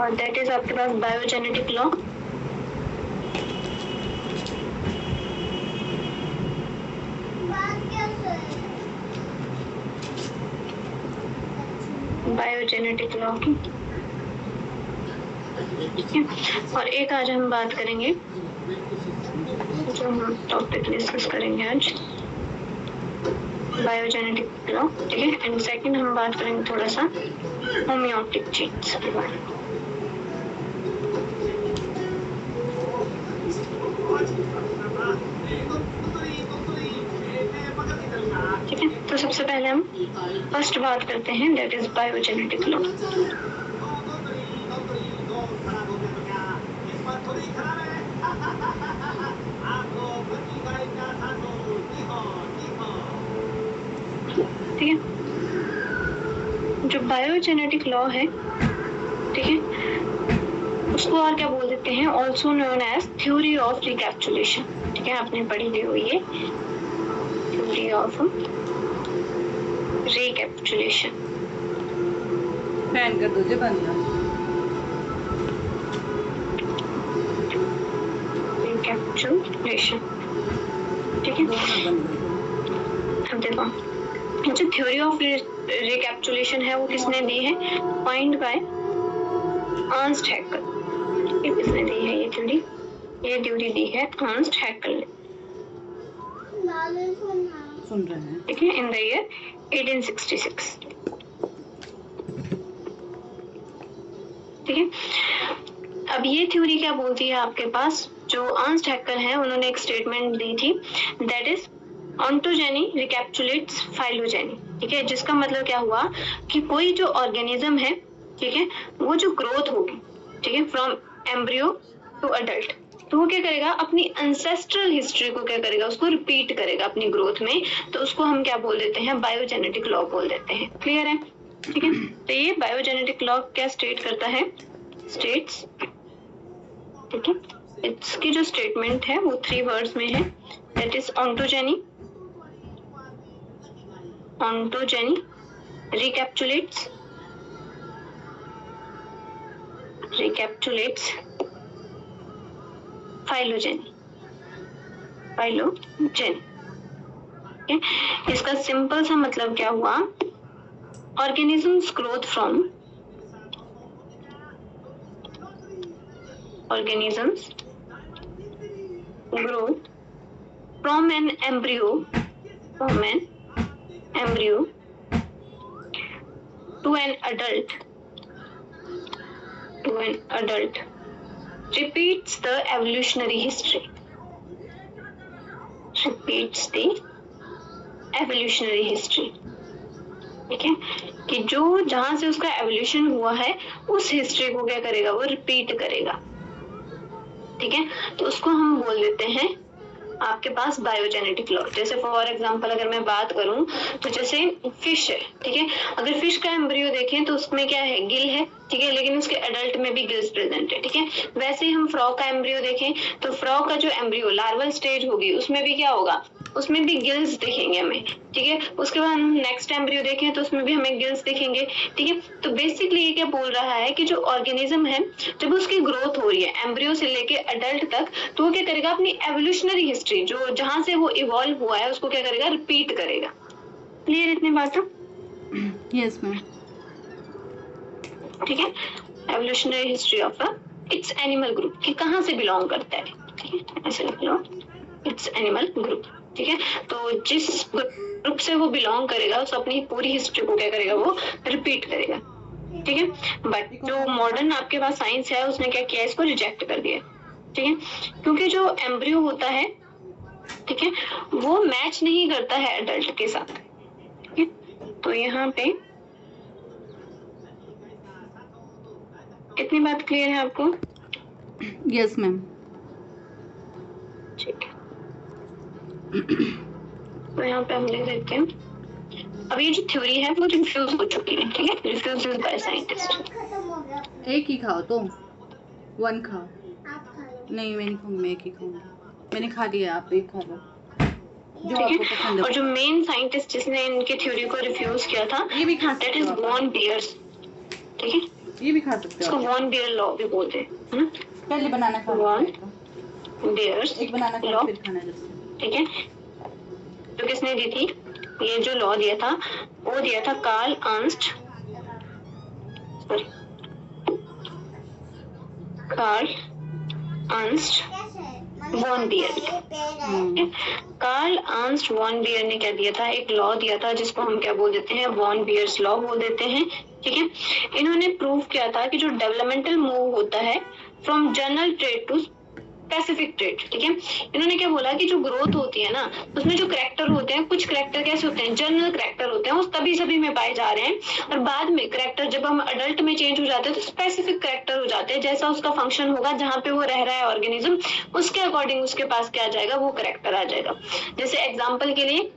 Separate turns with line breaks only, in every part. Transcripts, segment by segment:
That is आपके पास biogenetic law. Biogenetic law की, और एक आज हम बात करेंगे जो हम टॉपिक डिस्कस करेंगे आज बायोजेनेटिक लॉ, ठीक है। एंड सेकंड हम बात करेंगे थोड़ा सा होम्योटिक चेन्स के बारे में। ठीक है, तो सबसे पहले हम फर्स्ट बात करते हैं, दैट इज बायोजेनेटिक लॉ। ठीक है, जो बायोजेनेटिक लॉ है, ठीक है, उसको और क्या बोल देते हैं, also known as theory of recapitulation. ठीक है, आपने पढ़ी हुई हुई है थ्योरी ऑफ रिकैप्चुलेशन।
फैन कर दो जे बंद
रिकैप्चुलेशन। ठीक है, अब देखो जो थ्योरी ऑफ रिकैप्चुलेशन है वो किसने दी है, पॉइंट बाय अर्नस्ट हैकेल। ये किसने दी है ये थ्योरी, ये थ्योरी दी है अर्नस्ट हैकेल ने।
सुन रहे हैं,
ठीक है, इन द ईयर 1866। ठीक है, अब ये थ्योरी क्या बोलती है आपके पास, जो अर्नस्ट हैकेल है उन्होंने एक स्टेटमेंट दी थी, दैट इज ऑन्टोजेनी रिकैप्चुलेट्स फाइलोजेनी। ठीक है, जिसका मतलब क्या हुआ कि कोई जो ऑर्गेनिज्म है, ठीक है, वो जो ग्रोथ होगी, ठीक है, फ्रॉम एम्ब्रियो टू अडल्ट, तो वो क्या करेगा, अपनी एंसेस्ट्रल हिस्ट्री को क्या करेगा, उसको रिपीट करेगा अपनी ग्रोथ में। तो उसको हम क्या बोल देते हैं, बायोजेनेटिक लॉ बोल देते हैं। क्लियर है? ठीक है, तो ये बायोजेनेटिक लॉ क्या स्टेट करता है, स्टेट्स, ठीक है, इसकी जो स्टेटमेंट है वो 3 वर्ड्स में है, that is ontogeny recapitulates phylogeny। इसका सिंपल सा मतलब क्या हुआ, organisms growth from an embryo to an adult repeats the evolutionary history। ठीक है, कि जो जहां से उसका एवोल्यूशन हुआ है उस हिस्ट्री को क्या करेगा, वो रिपीट करेगा। ठीक है, तो उसको हम बोल देते हैं आपके पास बायोजेनेटिक लॉ। जैसे फॉर एग्जांपल अगर मैं बात करूं तो जैसे फिश है, ठीक है, अगर फिश का एम्ब्रियो देखें तो उसमें क्या है, गिल है, ठीक है, लेकिन उसके एडल्ट में भी गिल्स प्रेजेंट है। ठीक है, वैसे ही हम फ्रॉग का एम्ब्रियो देखें तो फ्रॉग का जो एम्ब्रियो लार्वल स्टेज होगी उसमें भी क्या होगा, उसमें भी गिल्स दिखेंगे हमें। ठीक है, उसके बाद हम नेक्स्ट एम्ब्रियो देखें तो उसमें भी हमें गिल्स दिखेंगे। ठीक है, तो बेसिकली ये क्या बोल रहा है कि जो ऑर्गेनिज्म है जब उसकी ग्रोथ हो रही है एम्ब्रियो से लेके अडल्ट तक, तो वो क्या करेगा, अपनी एवोल्यूशनरी हिस्ट्री जो जहां से वो इवॉल्व हुआ है उसको क्या करेगा, रिपीट करेगा। क्लियर इतनी बातों?
Yes ma'am.
ठीक है, evolutionary history of its animal group, कि कहां से बिलोंग करता है। ठीक है, ऐसे लिख लो, इट्स एनिमल ग्रुप। ठीक है, तो जिस ग्रुप से वो बिलोंग करेगा उस अपनी पूरी हिस्ट्री को क्या करेगा, वो रिपीट करेगा। ठीक है, बट जो मॉडर्न आपके पास साइंस है उसने क्या किया, इसको रिजेक्ट कर दिया। ठीक है, क्योंकि जो एम्ब्रियो होता है, ठीक है, वो मैच नहीं करता है एडल्ट के साथ। ठीक है, तो यहाँ पे कितनी बात क्लियर है आपको?
Yes ma'am.
ठीक है, तो यहाँ पे हम लिख देते हैं, अब ये जो थ्योरी है वो रिफ्यूज हो चुकी है। ठीक है, रिफ्यूज बाय साइंटिस्ट।
एक ही खाओ तो, 1 खाओ। नहीं मैं नहीं खाऊंगी, मैं एक ही खाऊंगी। मैंने खा लिया, आप एक खा लो जो आपको पसंद है।
और जो मेन साइंटिस्ट जिसने इनकी थ्योरी को रिफ्यूज किया था,
ये भी खा
दैट इज वॉन पियर्स। ठीक है,
ये भी खा सकते
इसको
हो।
वॉन बियर लॉ भी बोलते हैं।
पहले बनाना खा
वॉन बियर्स
एक बनाना खा
लॉ,
फिर खाना जब।
ठीक है। तो किसने दी थी ये जो लॉ दिया था, वो दिया था Karl Ernst von Baer. Karl Ernst von Baer ने क्या दिया था, एक लॉ दिया था जिसको हम क्या बोल देते हैं, वॉन बियर्स लॉ बोल देते हैं, ठीक है। इन्होंने प्रूव किया था कि जो डेवलपमेंटल मूव होता है from general trait to specific trait, ठीक है। इन्होंने क्या बोला कि जो ग्रोथ होती है ना, उसमें जो करैक्टर होते हैं, कुछ करैक्टर कैसे होते हैं, जनरल करैक्टर होते हैं, वो सभी में पाए जा रहे हैं, और बाद में करैक्टर जब हम अडल्ट में चेंज हो जाते हैं तो स्पेसिफिक करैक्टर हो जाते हैं, जैसा उसका फंक्शन होगा, जहाँ पे वो रह रहा है ऑर्गेनिज्म, उसके अकॉर्डिंग उसके पास क्या आ जाएगा, वो करैक्टर आ जाएगा। जैसे एग्जाम्पल के लिए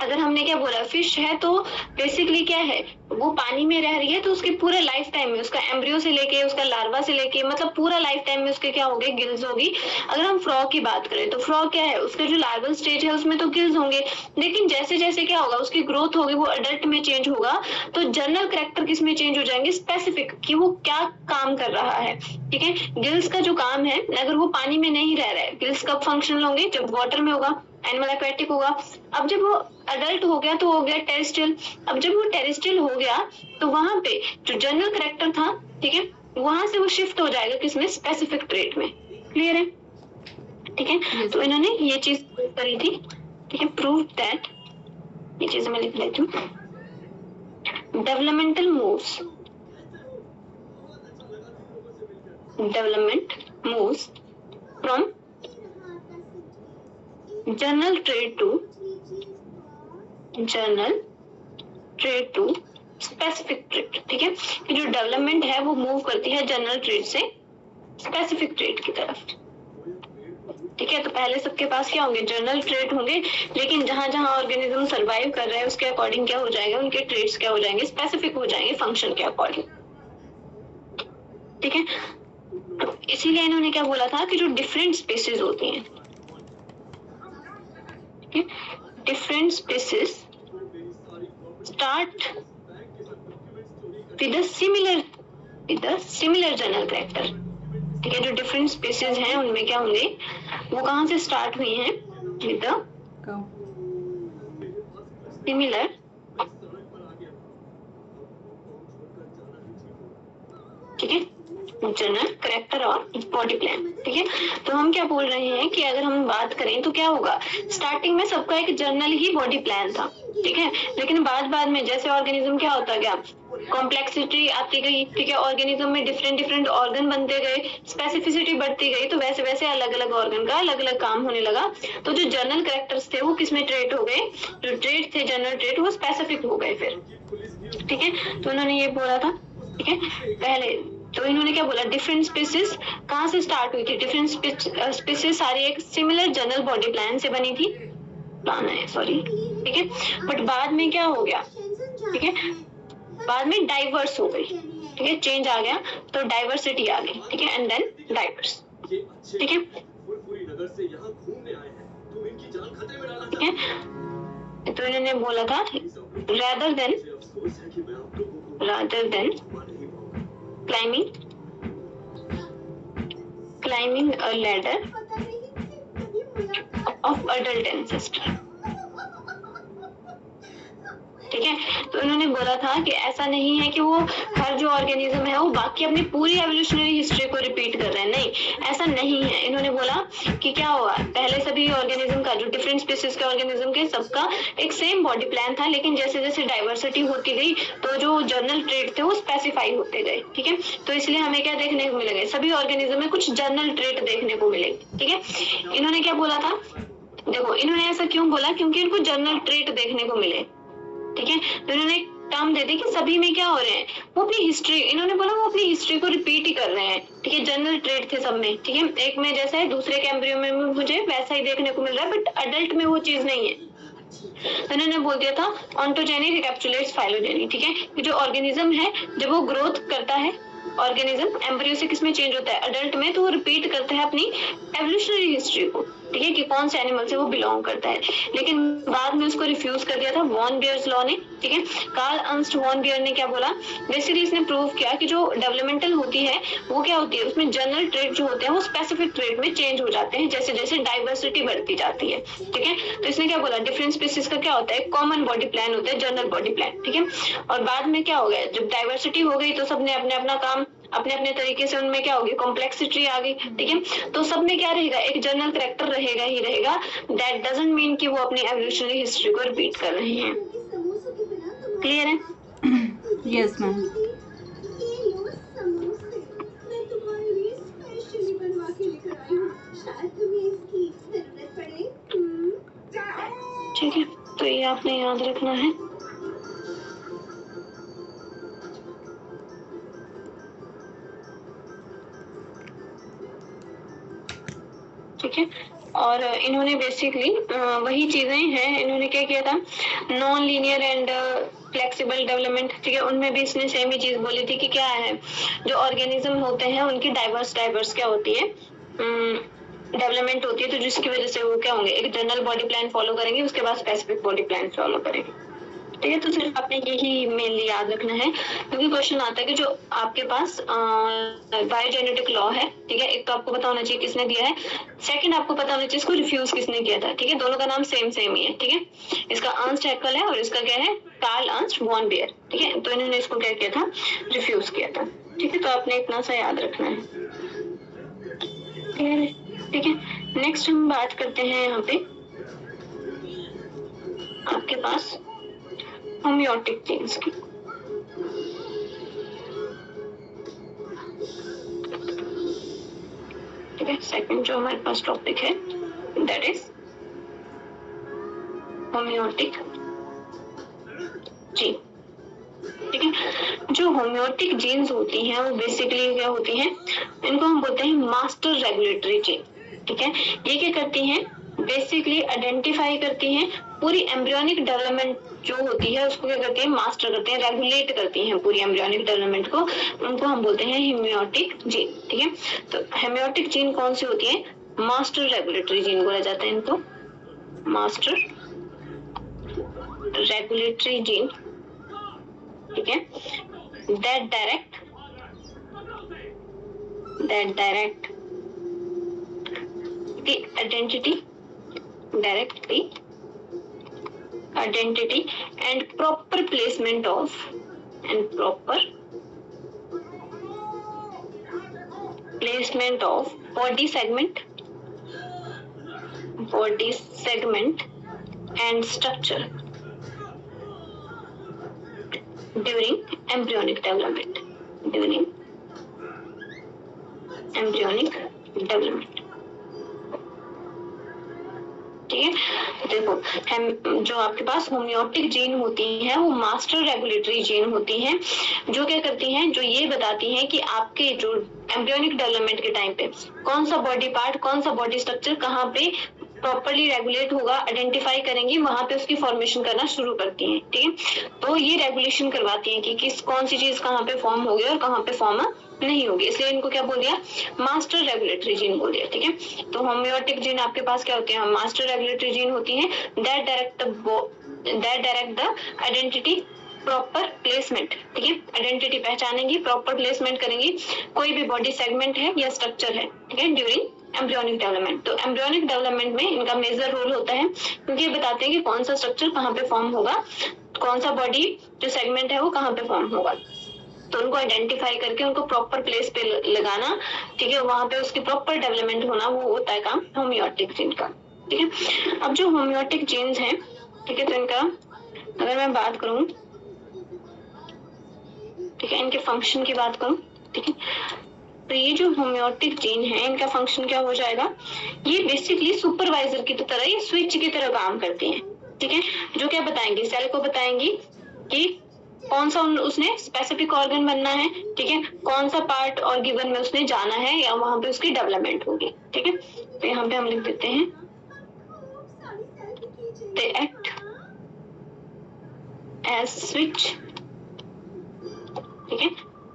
अगर हमने क्या बोला, फिश है तो बेसिकली क्या है, वो पानी में रह रही है, तो उसके पूरे लाइफ टाइम में, उसका एम्ब्रियो से लेके उसका लार्वा से लेके, मतलब पूरा लाइफ टाइम में उसके क्या होंगे, गिल्स होगी। अगर हम फ्रॉग की बात करें तो फ्रॉग क्या है, उसका जो लार्वल स्टेज है उसमें तो गिल्स होंगे, लेकिन जैसे जैसे क्या होगा, उसकी ग्रोथ होगी, वो अडल्ट में चेंज होगा, तो जनरल करैक्टर किस में चेंज हो जाएंगे, स्पेसिफिक, कि वो क्या काम कर रहा है, ठीक है। गिल्स का जो काम है, अगर वो पानी में नहीं रह रहा है, गिल्स कब फंक्शन होंगे, जब वाटर में होगा, एनिमल एक्वेटिक होगा। अब जब वो अडल्ट हो गया तो हो गया टेरेस्ट्रियल। अब जब वो टेरेस्ट्रियल हो गया तो वहां पे जो जनरल करैक्टर था, ठीक है, वहां से वो शिफ्ट हो जाएगा किसमें, स्पेसिफिक ट्रेट में। क्लियर है, ठीक है। तो इन्होंने ये चीज करी थी, ठीक है, प्रूव दैट, ये चीज मैं लिख लेती हूँ, developmental moves from general trait to specific trait, ठीक है। कि जो डेवलपमेंट है वो मूव करती है जनरल ट्रेड से स्पेसिफिक ट्रेड की तरफ, ठीक है। तो पहले सबके पास क्या होंगे, जनरल ट्रेड होंगे, लेकिन जहां जहां ऑर्गेनिज्म सर्वाइव कर रहे हैं उसके अकॉर्डिंग क्या हो जाएगा, उनके ट्रेड्स क्या हो जाएंगे, स्पेसिफिक हो जाएंगे फंक्शन के अकॉर्डिंग, ठीक है। तो इसीलिए इन्होंने क्या बोला था कि जो डिफरेंट स्पीसीज होती हैं, different species start with a similar general character, ठीक है। जो डिफरेंट स्पीसीज हैं उनमें क्या होंगे, वो कहाँ से स्टार्ट हुई हैं, विद द सिमिलर ठीक है, जनरल करैक्टर और बॉडी प्लान, ठीक है। तो हम क्या बोल रहे हैं कि अगर हम बात करें तो क्या होगा, स्टार्टिंग में सबका एक जनरल ही बॉडी प्लान था, ठीक है, लेकिन बाद में जैसे ऑर्गेनिज्म क्या होता गया, कॉम्प्लेक्सिटी आती गई, ठीक है, ऑर्गेनिज्म में डिफरेंट ऑर्गन बनते गए, स्पेसिफिसिटी बढ़ती गई, तो वैसे वैसे अलग अलग ऑर्गन का अलग अलग काम होने लगा। तो जो जनरल कैरेक्टर्स थे वो किसमें ट्रेट हो गए, जो ट्रेट थे जनरल ट्रेट, वो स्पेसिफिक हो गए फिर, ठीक है। तो उन्होंने ये बोला था, ठीक है, पहले तो इन्होंने क्या बोला, डिफरेंट स्पीसीज कहाँ से स्टार्ट हुई थी, डिफरेंट स्पीसीज सारी एक सिमिलर जनरल बॉडी प्लान से बनी थी, प्लान है सॉरी, ठीक है। बट बाद में क्या हो गया, ठीक है, बाद में डाइवर्स हो गई, ठीक है, चेंज आ गया तो डाइवर्सिटी आ गई, ठीक है, एंड देन डाइवर्स, ठीक है, ठीक है। तो इन्होंने बोला था rather than climbing a ladder of adult ancestor, ठीक है। तो इन्होंने बोला था कि ऐसा नहीं है कि वो हर जो ऑर्गेनिज्म है वो बाकी अपनी पूरी एवोल्यूशनरी हिस्ट्री को रिपीट कर रहे हैं, नहीं, ऐसा नहीं है। इन्होंने बोला कि क्या हुआ, पहले सभी ऑर्गेनिज्म का, जो डिफरेंट स्पीसीज के ऑर्गेनिज्म के, सबका एक सेम बॉडी प्लान था, लेकिन जैसे जैसे डाइवर्सिटी होती गई तो जो जनरल ट्रेट थे वो स्पेसिफाई होते गए, ठीक है। तो इसलिए हमें क्या देखने को मिलेगा, सभी ऑर्गेनिज्म में कुछ जनरल ट्रेट देखने को मिलेगी, ठीक है। इन्होंने क्या बोला था, देखो इन्होंने ऐसा क्यों बोला, क्योंकि इनको जनरल ट्रेट देखने को मिले, ठीक है। तो इन्होंने एक टर्म दे दी कि सभी में क्या हो रहे हैं, वो अपनी हिस्ट्री, इन्होंने बोला वो अपनी हिस्ट्री को रिपीट ही कर रहे हैं, ठीक है। जनरल ट्रेट थे सब में, ठीक है, एक में जैसा है दूसरे के एम्ब्रियो में मुझे वैसा ही देखने को मिल रहा है, बट अडल्ट में वो चीज नहीं है। तो इन्होंने बोल दिया था ऑन्टोजेनी रिकैप्सुलेट्स फाइलोजेनी, ठीक है, कि जो ऑर्गेनिज्म है जब वो ग्रोथ करता है, ऑर्गेनिज्म एम्ब्रियो से किसमें चेंज होता है, अडल्ट में, तो वो रिपीट करता है अपनी एवोल्यूशनरी हिस्ट्री को, ठीक है, कि कौन से एनिमल से वो बिलोंग करता है। लेकिन बाद में उसको रिफ्यूज कर दिया था वॉन बियर्स लॉ ने, ठीक है। कार्ल अर्नस्ट वॉन बियर ने क्या बोला, बेसिकली इसने प्रूव किया कि जो डेवलपमेंटल होती है वो क्या होती है, उसमें जनरल ट्रेट जो होते हैं वो स्पेसिफिक ट्रेट में चेंज हो जाते हैं जैसे जैसे डाइवर्सिटी बढ़ती जाती है। ठीक है, तो इसने क्या बोला, डिफरेंट स्पीसीज का क्या होता है, कॉमन बॉडी प्लान होता है, जनरल बॉडी प्लान। ठीक है, और बाद में क्या हो गया, जब डाइवर्सिटी हो गई तो सबने अपने अपना काम अपने अपने तरीके से, उनमें क्या होगी, कॉम्प्लेक्सिटी आ गई। ठीक है, तो सब में क्या रहेगा, एक जनरल कैरेक्टर रहेगा ही रहेगा। दैट डजंट मीन कि वो अपनी एवोल्यूशनरी हिस्ट्री को रिपीट कर रहे हैं। क्लियर है?
Yes ma'am.
ठीक है, तो ये आपने याद रखना है। ठीक है, और इन्होंने बेसिकली वही चीजें हैं, इन्होंने क्या किया था, non linear and flexible development. ठीक है, उनमें भी इसने सेम ही चीज बोली थी कि क्या है, जो ऑर्गेनिज्म होते हैं उनकी डाइवर्स क्या होती है, डेवलपमेंट होती है, तो जिसकी वजह से वो क्या होंगे, एक जनरल बॉडी प्लान फॉलो करेंगे, उसके बाद स्पेसिफिक बॉडी प्लान फॉलो करेंगे। ठीक है, तो सिर्फ आपने यही मेनली याद रखना है, क्योंकि क्वेश्चन आता है कि जो आपके पास बायोजेनेटिक लॉ है, ठीक है, एक तो आपको पता होना चाहिए किसने दिया है, सेकंड आपको पता होना चाहिए इसको रिफ्यूज किसने किया था। ठीक है, दोनों का नाम सेम ही है। ठीक है, इसका अर्नस्ट हैकेल है और इसका क्या है, कार्ल अर्नस्ट वॉन बियर। ठीक है, तो इन्होंने इसको क्या किया था, रिफ्यूज किया था। ठीक है, तो आपने इतना सा याद रखना है। ठीक है, नेक्स्ट हम बात करते हैं यहाँ पे आपके पास होम्योटिक जीन्स की। ठीक है, सेकंड जो हमारे पास टॉपिक है दैट इज होम्योटिक जीन। ठीक है, जो होम्योटिक जीन्स होती हैं वो बेसिकली क्या होती हैं, इनको हम बोलते हैं मास्टर रेगुलेटरी जीन। ठीक है, ये क्या करती हैं, बेसिकली आइडेंटिफाई करती हैं पूरी एम्ब्रियोनिक डेवलपमेंट जो होती है उसको क्या करती है, मास्टर करते हैं, रेगुलेट करती हैं पूरी एम्ब्रियोनिक डेवलपमेंट को, उनको हम बोलते हैं हेमियोटिक जीन। ठीक है, तो हेमियोटिक जीन कौन सी होती है, मास्टर रेगुलेटरी जीन बोला जाता है इनको, मास्टर रेगुलेटरी जीन। ठीक है, that direct the identity and proper placement of body segment and structure during embryonic development. ठीक है, देखो हम जो आपके पास होम्योटिक जीन होती हैं वो मास्टर रेगुलेटरी जीन होती हैं, जो क्या करती हैं, जो ये बताती हैं कि आपके जो एम्ब्रियोनिक डेवलपमेंट के टाइम पे कौन सा बॉडी पार्ट, कौन सा बॉडी स्ट्रक्चर कहाँ पे प्रॉपर्ली रेगुलेट होगा, आइडेंटिफाई करेंगी, वहां पे उसकी फॉर्मेशन करना शुरू करती हैं। ठीक है, तो ये रेगुलेशन करवाती हैं कि किस कौन सी चीज कहाँ पे फॉर्म होगी और कहाँ पे फॉर्म नहीं होगी, इसलिए इनको क्या बोल दिया, मास्टर रेगुलेटरी जीन बोल दिया। ठीक है, तो होम्योटिक जीन आपके पास क्या होते हैं, मास्टर रेगुलेटरी जीन होती हैं, that direct the identity proper placement. ठीक है, आइडेंटिटी पहचानेंगी, प्रॉपर प्लेसमेंट करेंगी, कोई भी बॉडी सेगमेंट है या स्ट्रक्चर है, ठीक है, ड्यूरिंग एम्ब्रियोनिक डेवलपमेंट। तो एम्ब्रियोनिक डेवलपमेंट में इनका मेजर रोल होता है, क्योंकि ये बताते हैं कि कौन सा स्ट्रक्चर कहाँ पे फॉर्म होगा, कौन सा बॉडी जो सेगमेंट है वो कहाँ पे फॉर्म होगा, तो उनको आइडेंटिफाई करके उनको प्रॉपर प्लेस पे लगाना, ठीक है, वहां पे उसकी प्रॉपर डेवलपमेंट होना, वो होता है काम होम्योटिक जीन का। ठीक है, अब जो होम्योटिक जीन्स हैं, ठीक है, तो इनका अगर मैं बात करूं, ठीक है, इनके फंक्शन की बात करूं, ठीक है, तो ये जो होम्योटिक जीन है इनका फंक्शन क्या हो जाएगा, ये बेसिकली सुपरवाइजर की तरह, ये स्विच की तरह काम करती हैं। ठीक है, जो क्या बताएंगी, सेल को बताएंगी कि कौन सा उसने स्पेसिफिक ऑर्गन बनना है, ठीक है, कौन सा पार्ट और गिवन में उसने जाना है या वहां पे उसकी डेवलपमेंट होगी। ठीक है, तो यहाँ पे हम लिख देते हैं they act as switch। ठीक है,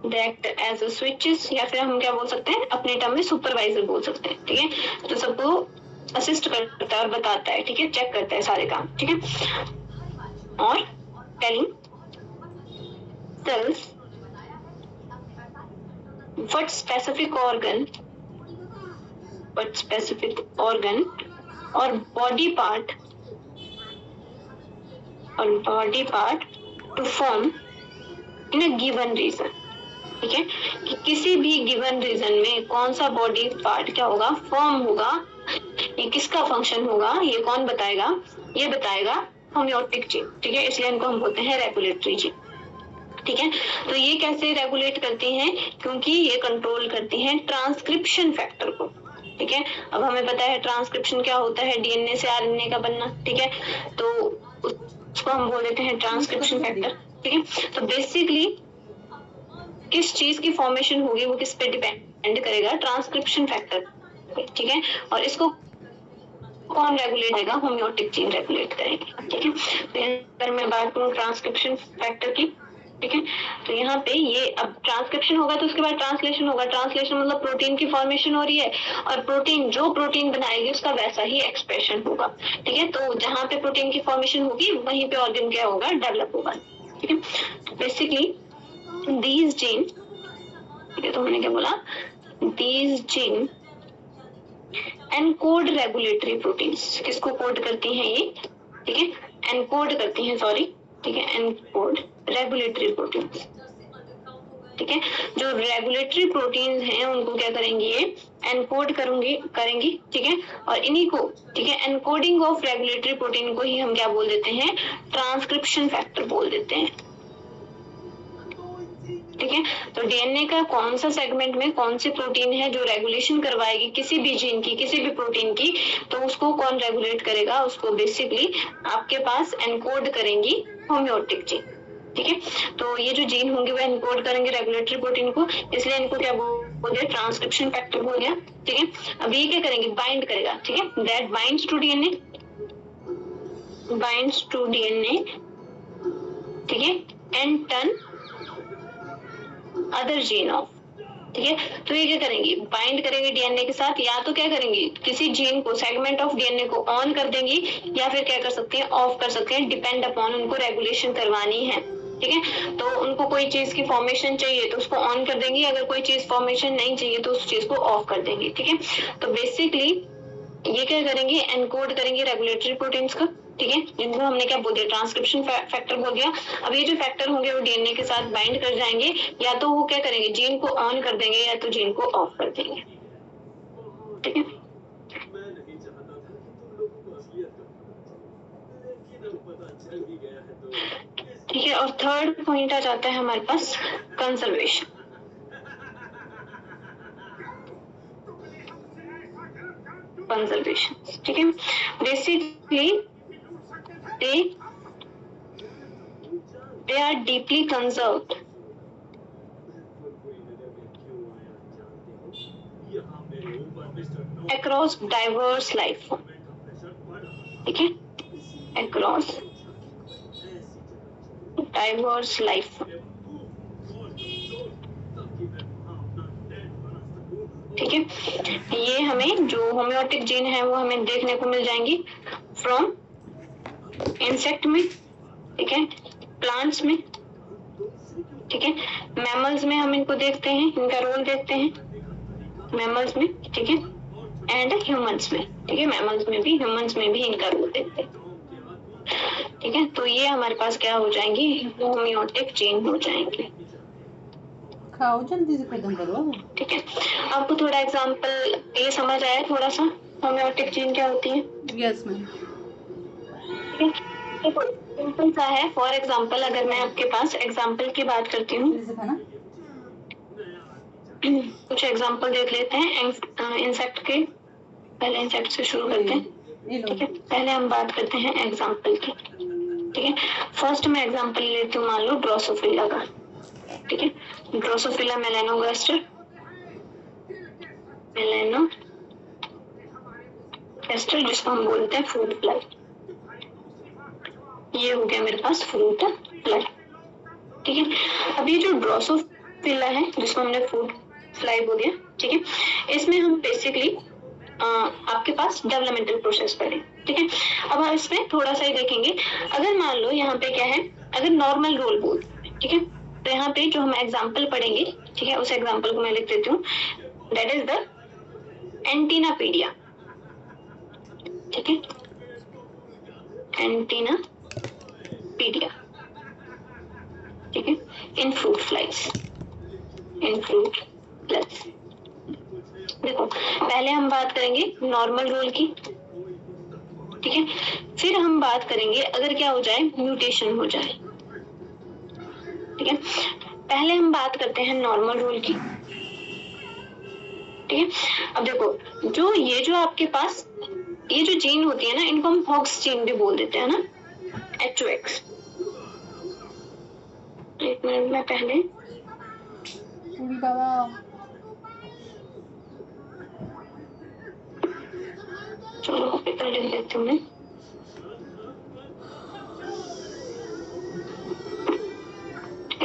they act as switches, या फिर हम क्या बोल सकते हैं, अपने टर्म में सुपरवाइजर बोल सकते हैं। ठीक है, तो सबको असिस्ट करता है और बताता है, ठीक है, चेक करता है सारे काम। ठीक है, और telling cells what specific organ or body part to form in a given region. ठीक है, कि किसी भी गिवन रीजन में कौन सा बॉडी पार्ट क्या होगा, फॉर्म होगा, ये किसका फंक्शन होगा, ये कौन बताएगा, ये बताएगा होम्योटिक जीन। ठीक है, इसलिए इनको हम बोलते हैं रेगुलेटरी जीन। ठीक है, तो ये कैसे रेगुलेट करती हैं, क्योंकि ये कंट्रोल करती हैं ट्रांसक्रिप्शन फैक्टर को। ठीक है, अब हमें पता है ट्रांसक्रिप्शन क्या होता है, डीएनए से आरएनए का बनना। ठीक है, तो उसको हम बोल देते हैं ट्रांसक्रिप्शन फैक्टर। ठीक है, तो बेसिकली किस चीज की फॉर्मेशन होगी वो किस पे डिपेंड करेगा, ट्रांसक्रिप्शन फैक्टर। ठीक है, और इसको कौन रेगुलेट करेगा, होम्योटिक जीन रेगुलेट करेंगे। ठीक है, तो अगर मैं बात करूँ ट्रांसक्रिप्शन फैक्टर की, ठीक है, तो यहाँ पे ये अब ट्रांसक्रिप्शन होगा तो उसके बाद ट्रांसलेशन होगा। ट्रांसलेशन मतलब प्रोटीन की फॉर्मेशन हो रही है, और प्रोटीन जो प्रोटीन बनाएगी उसका वैसा ही एक्सप्रेशन होगा। ठीक है, तो जहाँ पे प्रोटीन की फॉर्मेशन होगी वहीं पे ऑर्गन क्या होगा, डेवलप होगा। ठीक है, बेसिकली these gene, ठीक है, तो हमने क्या बोला, these gene encode regulatory proteins. किसको कोड करती हैं ये, ठीक है, एनकोड करती हैं, सॉरी, ठीक है, एनकोड रेगुलेटरी प्रोटीन्स। ठीक है, जो रेगुलेटरी प्रोटीन्स हैं उनको क्या करेंगी, ये एनकोड करेंगी। ठीक है, और इन्हीं को, ठीक है, एनकोडिंग ऑफ रेगुलेटरी प्रोटीन को ही हम क्या बोल देते हैं, ट्रांसक्रिप्शन फैक्टर बोल देते हैं। ठीक है, तो डीएनए का कौन सा सेगमेंट में कौन सी प्रोटीन है जो रेगुलेशन करवाएगी किसी भी जीन की, किसी भी प्रोटीन की, तो उसको कौन रेगुलेट करेगा, उसको बेसिकली आपके पास एनकोड करेंगी होम्योटिक जीन। ठीक है, तो ये जो जीन होंगे वो एनकोड करेंगे रेगुलेटरी प्रोटीन को, इसलिए इनको क्या बोल दिया, ट्रांसक्रिप्शन फैक्टर बोल दिया। ठीक है, अब ये क्या करेंगे, बाइंड करेगा। ठीक है, दैट बाइंड्स टू डीएनए, ठीक है, and turn other gene of. ठीक है, तो ये क्या करेंगे, बाइंड करेंगे डीएनए के साथ, या तो क्या करेंगे, किसी जीन को, सेगमेंट ऑफ डीएनए को ऑन कर देंगी, या फिर क्या कर सकते हैं, ऑफ कर सकते हैं, डिपेंड अपॉन उनको रेगुलेशन करवानी है। ठीक है, तो उनको कोई चीज की फॉर्मेशन चाहिए तो उसको ऑन कर देंगी, अगर कोई चीज फॉर्मेशन नहीं चाहिए तो उस चीज को ऑफ कर देंगी। ठीक है, तो बेसिकली ये क्या करेंगे, एनकोड करेंगे रेगुलेटरी प्रोटीन्स का। ठीक है, जिनको हमने क्या बोल दिया, ट्रांसक्रिप्शन फैक्टर बोल दिया। अब ये जो फैक्टर होंगे वो डीएनए के साथ बाइंड कर जाएंगे, या तो वो क्या करेंगे, जीन को ऑन कर देंगे, या तो जीन को ऑफ कर देंगे। ठीक है, ठीक है, और थर्ड पॉइंट आ जाता है हमारे पास कंजर्वेशन। ठीक है, basically they are deeply conserved across diverse life form। ठीक है, across diverse life form। ठीक है, ये हमें जो होम्योटिक जीन है वो हमें देखने को मिल जाएंगी फ्रॉम इंसेक्ट में, ठीक है, प्लांट्स में, ठीक है, मैमल्स में हम इनको देखते हैं, इनका रोल देखते हैं मैमल्स में, ठीक है, एंड ह्यूमंस में। ठीक है, मैमल्स में भी, ह्यूमंस में भी इनका रोल देखते हैं। ठीक है, तो ये हमारे पास क्या हो जाएंगी, होम्योटिक जीन हो जाएंगे।
खाओ जल्दी से, खत्म करो।
ठीक है, आपको थोड़ा एग्जांपल ये समझ आया थोड़ा सा, होम्योटिक जीन क्या होती है?
Yes ma'am.
सिंपल सा है। फॉर एग्जांपल अगर मैं आपके पास एग्जांपल की बात करती हूँ, कुछ एग्जांपल देख लेते हैं इंसेक्ट के। पहले इंसेक्ट से शुरू करते हैं। ठीक है, पहले हम बात करते हैं एग्जांपल की। ठीक है, फर्स्ट मैं एग्जांपल लेती हूँ, मान लो ड्रोसोफिला का। ठीक है, ड्रोसोफिला मेलानोगास्टर, जिसको हम बोलते हैं फ्रूट फ्लाई। ये हो गया मेरे पास फ्रूट फ्लाई। ठीक है, अब ये जो ड्रोसोफिला है जिसको हमने फ्रूट फ्लाई बोल दिया, ठीक है, इसमें हम बेसिकली आपके पास डेवलपमेंटल प्रोसेस पढ़े। ठीक है, अब हम इसमें थोड़ा सा ही देखेंगे। अगर मान लो यहाँ पे क्या है, अगर नॉर्मल रोल बोलते हैं, ठीक है। तो यहाँ पे जो हम एग्जाम्पल पढ़ेंगे, ठीक है, उस एग्जाम्पल को मैं लिख देती हूँ, दैट इज द एंटीनापीडिया, ठीक है, एंटीनापीडिया, ठीक है, in fruit flies, in fruit flies. देखो पहले हम बात करेंगे नॉर्मल रोल की, ठीक है, फिर हम बात करेंगे अगर क्या हो जाए, म्यूटेशन हो जाए, ठीक है। पहले हम बात करते हैं नॉर्मल रोल की, ठीक है। अब देखो जो आपके पास ये जो जीन होती है ना, इनको हम हॉक्स जीन भी बोल देते हैं ना, HOX। एक मिनट में पहले चलो पेपर लिख देती हूँ मैं।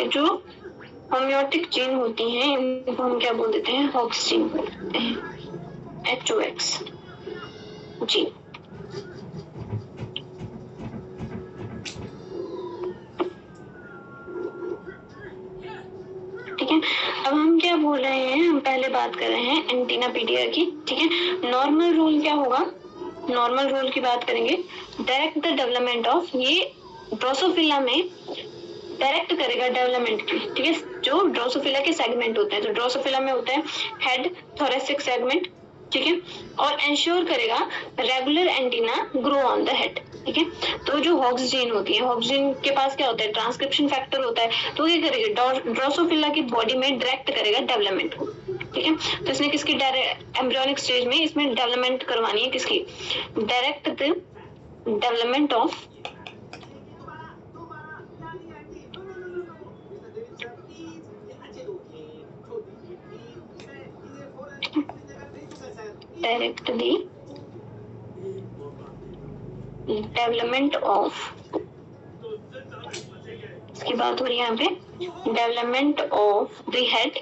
जो होम्योटिक जीन होती हैं इनको हम क्या बोल देते हैं, हॉक्स जीन बोल देते हैं, HOX जीन। ठीक है, अब हम क्या बोल रहे हैं, हम पहले बात कर रहे हैं एंटीनापीडिया की, ठीक है। नॉर्मल रूल क्या होगा, नॉर्मल रूल की बात करेंगे, डायरेक्ट द डेवलपमेंट ऑफ, ये ड्रोसोफिला में डायरेक्ट करेगा डेवलपमेंट की, ठीक है। जो ड्रोसोफिला के सेगमेंट होते हैं, तो ड्रोसोफिला में होता है हेड, थोरेसिक सेगमेंट, ठीक है, और इंश्योर करेगा regular antenna grow on the head, ठीक है। तो जो हॉक्स जीन होती है, हॉक्स जीन के पास क्या होता है, ट्रांसक्रिप्शन फैक्टर होता है, तो ये करेगा ड्रोसोफिला की बॉडी में डायरेक्ट करेगा डेवलपमेंट को, ठीक है। तो इसने किसकी डायरेक्ट एम्ब्रियोनिक स्टेज में इसमें डेवलपमेंट करवानी है, किसकी, direct the development of direct the development of, इसकी बात हो रही है यहाँ पे, development of the head,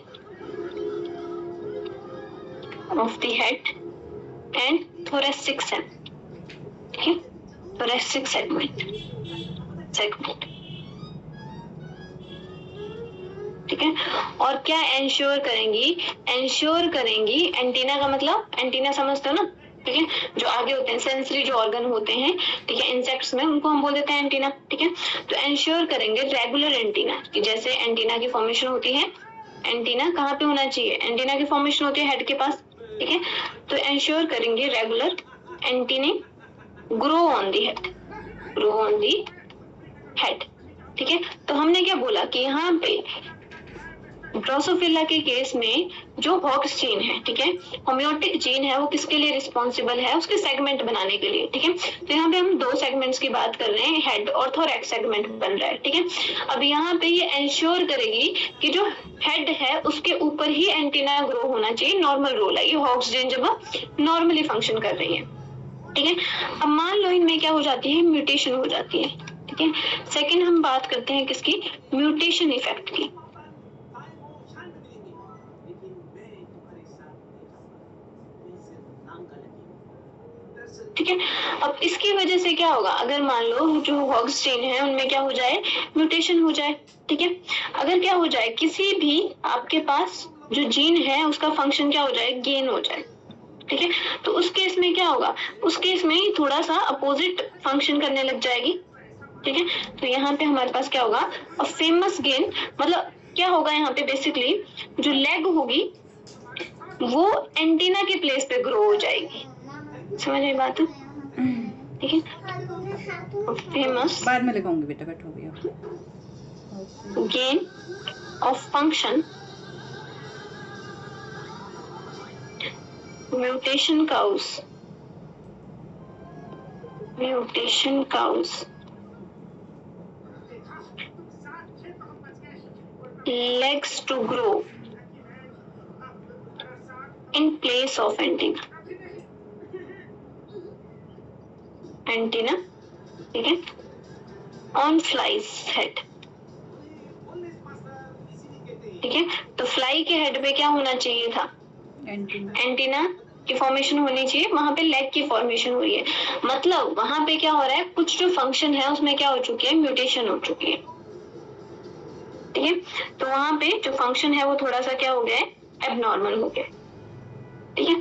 and thoracic segment, ठीक है, थोरेसिक सेगमेंट, ठीक है। और क्या इंश्योर करेंगी, एंटीना का मतलब, एंटीना समझते हो ना, ठीक है, जो आगे होते हैं सेंसरी जो ऑर्गन होते हैं, ठीक है, इंसेक्ट्स में, उनको हम बोल देते हैं एंटीना, ठीक है। तो इंश्योर करेंगे रेगुलर एंटीना की, जैसे एंटीना की फॉर्मेशन होती है, एंटीना कहाँ पे होना चाहिए, एंटीना की फॉर्मेशन होती है हेड के पास, ठीक है। तो इंश्योर करेंगे regular antennae grow on the head, ठीक है। तो हमने क्या बोला कि यहाँ पे ड्रोसोफिला के केस में जो हॉक्स जीन है, ठीक है, होम्योटिक जीन है, वो किसके लिए रिस्पॉन्सिबल है, उसके सेगमेंट बनाने के लिए, ठीक है। तो यहाँ पे हम 2 सेगमेंट्स की बात कर रहे हैं, हेड और थोरैक्स सेगमेंट बन रहा है, ठीक है। अब यहाँ पे ये इंश्योर करेगी कि जो हेड है उसके ऊपर ही एंटीना ग्रो होना चाहिए, नॉर्मल रोल है ये हॉक्स जीन जब नॉर्मली फंक्शन कर रही है, ठीक है। अब मान लो इनमें क्या हो जाती है, म्यूटेशन हो जाती है, ठीक है। सेकेंड हम बात करते हैं किसकी, म्यूटेशन इफेक्ट की, ठीक है। अब इसकी वजह से क्या होगा, अगर मान लो जो हॉक्स जीन है उनमें क्या हो जाए, म्यूटेशन हो जाए, ठीक है। अगर क्या हो जाए, किसी भी आपके पास जो जीन है उसका फंक्शन क्या हो जाए, गेन हो जाए, ठीक है। तो उस केस में क्या होगा, उस केस में थोड़ा सा अपोजिट फंक्शन करने लग जाएगी, ठीक है। तो यहाँ पे हमारे पास क्या होगा, अ फेमस गेन, मतलब क्या होगा यहाँ पे, बेसिकली जो लेग होगी वो एंटीना के प्लेस पे ग्रो हो जाएगी, समझ रही बात है, ठीक है। फेमस,
बाद में लिखाऊंगी बेटा, बैठो भैया,
gain of function, mutation cows legs to grow in place of antenna, ठीक है, on fly's head, ठीक है। तो फ्लाई के हेड पे क्या होना चाहिए था, एंटीना की फॉर्मेशन होनी चाहिए, वहां पे लेग की फॉर्मेशन हुई है, मतलब वहां पे क्या हो रहा है, कुछ जो फंक्शन है उसमें क्या हो चुकी है, म्यूटेशन हो चुकी है, ठीक है, तो वहां पे जो फंक्शन है वो थोड़ा सा क्या हो गया है, एबनॉर्मल हो गया। ठीक है,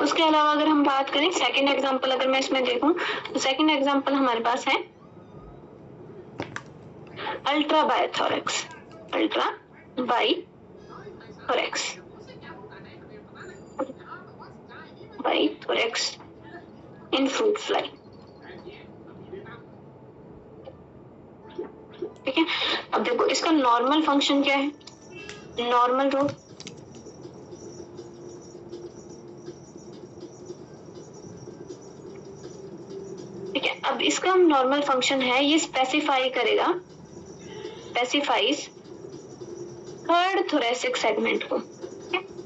उसके अलावा अगर हम बात करें सेकंड एग्जांपल, अगर मैं इसमें देखूं तो सेकंड एग्जांपल हमारे पास है ultra bithorax, ultra bithorax, bithorax in fruit fly. ठीक है, अब देखो इसका नॉर्मल फंक्शन क्या है, नॉर्मल रोल। ठीक है, अब इसका नॉर्मल फंक्शन है, ये स्पेसिफाई करेगा, स्पेसिफाइज थर्ड थोरेसिक सेगमेंट को,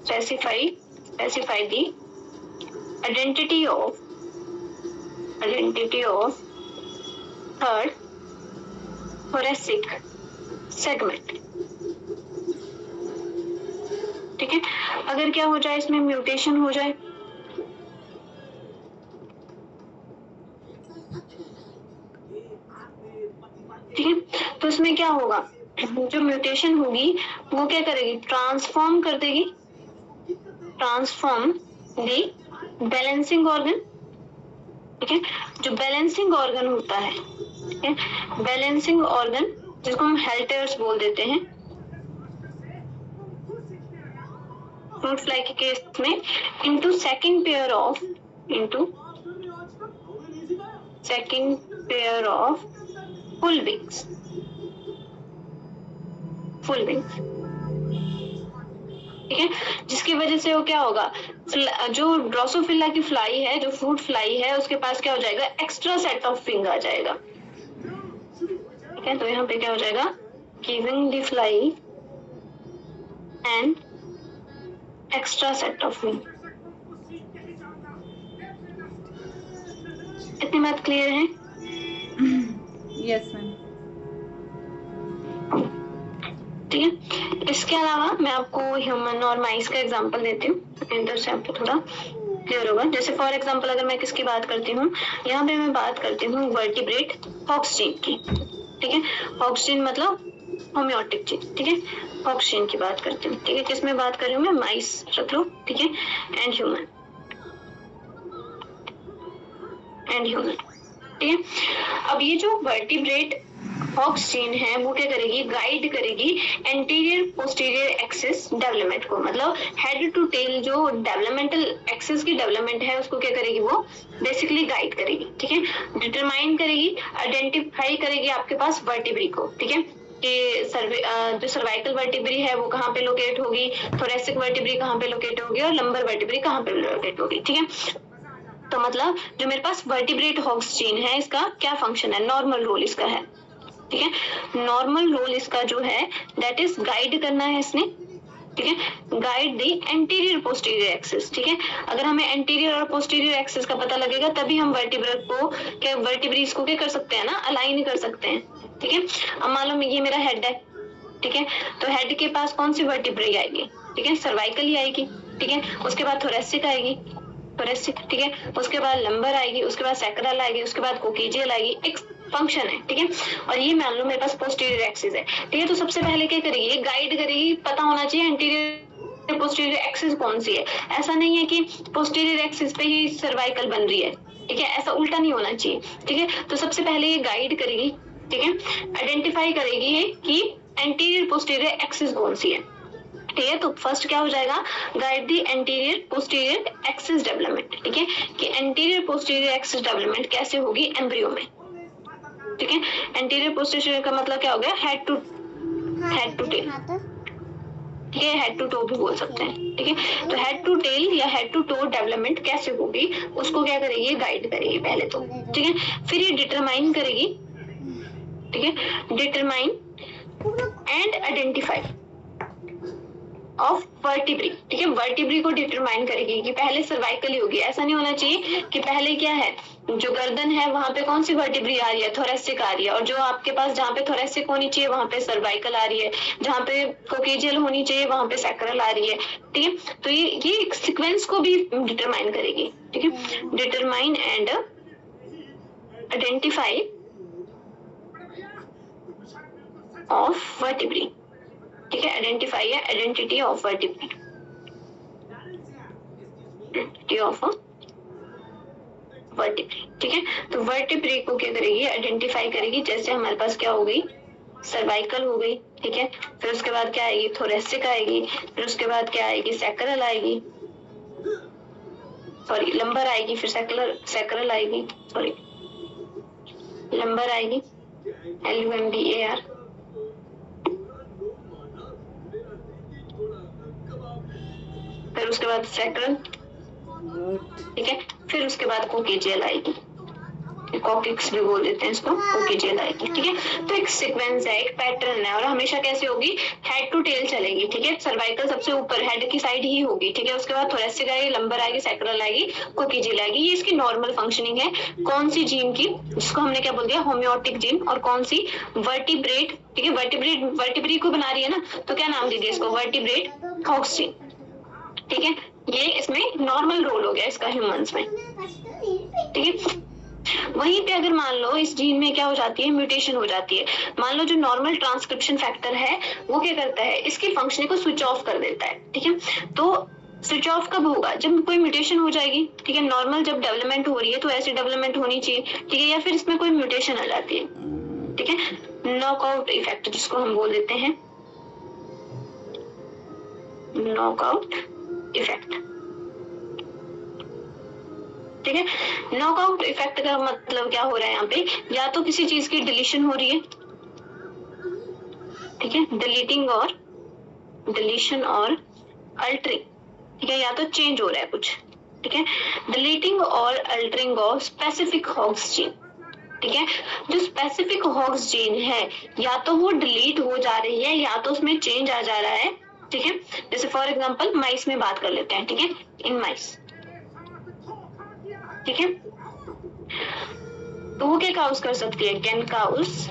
specify the identity of third thoracic segment. ठीक है, अगर क्या हो जाए इसमें म्यूटेशन हो जाए, ठीक है, तो इसमें क्या होगा, जो म्यूटेशन होगी वो क्या करेगी, ट्रांसफॉर्म कर देगी, ट्रांसफॉर्म दी बैलेंसिंग ऑर्गन। ठीक है, जो बैलेंसिंग ऑर्गन होता है, ठीक है, बैलेंसिंग ऑर्गन जिसको हम हेल्टर्स बोल देते हैं फ्रूट फ्लाई के केस में, into second pair of full wings, ठीक है, जिसकी वजह से वो क्या होगा, जो ड्रोसोफिला की फ्लाई है, जो फ्रूट फ्लाई है, उसके पास क्या हो जाएगा, एक्स्ट्रा सेट ऑफ विंग आ जाएगा। ठीक है, तो यहाँ पे क्या हो जाएगा, giving the fly and extra set of wing. इतनी बात क्लियर है?
Yes ma'am.
ठीक है, इसके अलावा मैं आपको ह्यूमन और माइस का एग्जांपल देती हूँ, इधर से आपको थोड़ा क्लियर होगा। जैसे फॉर एग्जांपल अगर मैं किसकी बात करती हूँ, यहाँ पे मैं बात करती हूँ वर्टिब्रेट हॉक्सजीन की। ठीक है, हॉक्सजीन मतलब होम्योटिक जीन। ठीक है, हॉक्सजीन की बात करती हूँ। ठीक है, किसमें बात कर रही हूँ मैं, माइस रख लो। ठीक है, एंड ह्यूमन। ठीक है, अब ये जो वर्टिब्रेट हॉक्सजीन है वो क्या करेगी, गाइड करेगी एंटीरियर पोस्टीरियर एक्सिस डेवलपमेंट को, मतलब हेड टू टेल जो डेवलपमेंटल एक्सिस की डेवलपमेंट है उसको क्या करेगी, वो बेसिकली गाइड करेगी। ठीक है, डिटरमाइन करेगी, आइडेंटिफाई करेगी आपके पास वर्टिब्री को। ठीक है, कि जो सर्वाइकल वर्टिब्री है वो कहाँ पे लोकेट होगी, थोरेसिक वर्टिब्री कहाँ पे लोकेट होगी और लंबर वर्टिब्री कहाँ पे लोकेट होगी। ठीक है, तो मतलब जो मेरे पास वर्टिब्रेट हॉक्सजीन है इसका क्या फंक्शन है, नॉर्मल रोल इसका है। ठीक है, नॉर्मल रोल इसका जो है दैट इज गाइड करना है इसने। ठीक है, guide the anterior posterior axis. ठीक है, अगर हमें एंटीरियर और पोस्टीरियर एक्सिस का पता लगेगा तभी हम वर्टिब्रेट को क्या, वर्टिब्रीज को क्या कर सकते हैं ना, अलाइन कर सकते हैं। ठीक है, अब मान लो ये मेरा हेड है। ठीक है, तो हेड के पास कौन सी वर्टिब्री आएगी, ठीक है, सर्वाइकल ही आएगी। ठीक है, उसके बाद थोरेसिक आएगी, थोरेसिक। ठीक है, उसके बाद लंबर आएगी, उसके बाद सैक्रल आएगी, उसके बाद कोकिजियल आएगी। एक फंक्शन है। ठीक है, और ये मान लो मेरे पास पोस्टीरियर एक्सिस है। ठीक है, तो सबसे पहले क्या करेगी, ये गाइड करेगी, पता होना चाहिए एंटीरियर पोस्टीरियर एक्सिस कौन सी है। ऐसा नहीं है कि पोस्टीरियर एक्सिस पे ही सर्वाइकल बन रही है। ठीक है, ऐसा उल्टा नहीं होना चाहिए। ठीक है, तो सबसे पहले ये गाइड करेगी, ठीक है, आइडेंटिफाई करेगी कि एंटीरियर पोस्टीरियर एक्सिस कौन सी है। ठीक है, तो फर्स्ट क्या हो जाएगा, गाइड दी एंटीरियर पोस्टीरियर एक्सिस डेवलपमेंट। ठीक है, कि एंटीरियर पोस्टीरियर एक्सिस डेवलपमेंट कैसे होगी एम्ब्रियो में। ठीक है, एंटीरियर पोस्टीरियर का मतलब क्या हो गया, हेड टू टेल। ठीक है, हेड टू टो भी बोल सकते हैं। ठीक है, तो हेड टू टेल या हेड टू टो डेवलपमेंट कैसे होगी उसको क्या करेगी, गाइड करेगी पहले तो। ठीक है, फिर ये डिटरमाइन करेगी। ठीक है, determine and identify of vertebrae. ठीक है, वर्टिब्री को डिटरमाइन करेगी कि पहले सर्वाइकल ही होगी। ऐसा नहीं होना चाहिए कि पहले क्या है, जो गर्दन है वहां पे कौन सी वर्टिब्री आ रही है, थोरेसिक आ रही है, और जो आपके पास जहाँ पे थोरेसिक होनी चाहिए वहां पे सर्वाइकल आ रही है, जहाँ पे कोकिजियल होनी चाहिए वहां पे सैक्रल आ रही है। ठीक है, तो ये सीक्वेंस को भी डिटरमाइन करेगी। ठीक है, determine and identify of vertebrae. ठीक है, आइडेंटिफाई है identity of vertebrate, identity of vertebrate. ठीक है, तो वर्टिब्रेट को क्या करेगी, आइडेंटिफाई करेगी। जैसे हमारे पास क्या हो गई, सर्वाइकल हो गई, ठीक है, फिर उसके बाद क्या आएगी, थोरेसिक आएगी, फिर उसके बाद क्या आएगी, सैक्रल आएगी, सॉरी लंबर आएगी, फिर सैक्रल आएगी, सॉरी लंबर आएगी, LUMBAR, फिर उसके बाद सैक्रल, ठीक है, फिर उसके बाद कोकेजियल आएगी, कॉकिक्स भी बोल देते हैं इसको, कोकेजियल आएगी। ठीक है, तो एक सीक्वेंस है, एक पैटर्न है, और हमेशा कैसे होगी, हेड टू टेल चलेगी। ठीक है, सर्वाइकल सबसे ऊपर हेड की साइड ही होगी। ठीक है, उसके बाद थोरेसिक आएगी, लंबर आएगी, सैक्रल आएगी, कोकेजियल आएगी। ये इसकी नॉर्मल फंक्शनिंग है कौन सी जीन की, जिसको हमने क्या बोल दिया, होम्योटिक जीन, और कौन सी, वर्टिब्रेट। ठीक है, वर्टिब्रेट को बना रही है ना, तो क्या नाम दीजिए इसको, वर्टिब्रेट हॉक्स जीन। ठीक है, ये इसमें नॉर्मल रोल हो गया इसका ह्यूमंस में। ठीक है, वहीं पे अगर मान लो इस जीन में क्या हो जाती है, म्यूटेशन हो जाती है, मान लो जो नॉर्मल ट्रांसक्रिप्शन फैक्टर है वो क्या करता है, इसकी फंक्शनिंग को स्विच ऑफ कर देता है। ठीक है, तो स्विच ऑफ कब होगा, जब कोई म्यूटेशन हो जाएगी। ठीक है, नॉर्मल जब डेवलपमेंट हो रही है तो ऐसी डेवलपमेंट होनी चाहिए। ठीक है, या फिर इसमें कोई म्यूटेशन आ जाती है। ठीक है, नॉकआउट इफेक्ट जिसको हम बोल देते हैं, नॉकआउट इफेक्ट। ठीक है, नॉकआउट इफेक्ट का मतलब क्या हो रहा है यहाँ पे, या तो किसी चीज की डिलीशन हो रही है, ठीक है, डिलीशन और अल्टरिंग, ठीक है, या तो चेंज हो रहा है कुछ। ठीक है, डिलीटिंग और altering of specific Hox gene. ठीक है, जो स्पेसिफिक हॉक्स जीन है या तो वो डिलीट हो जा रही है या तो उसमें चेंज आ जा रहा है। ठीक है, जैसे फॉर एग्जांपल माइस में बात कर लेते हैं। ठीक है, इन माइस, ठीक है, तो वो क्या काउस कर सकती है, can cause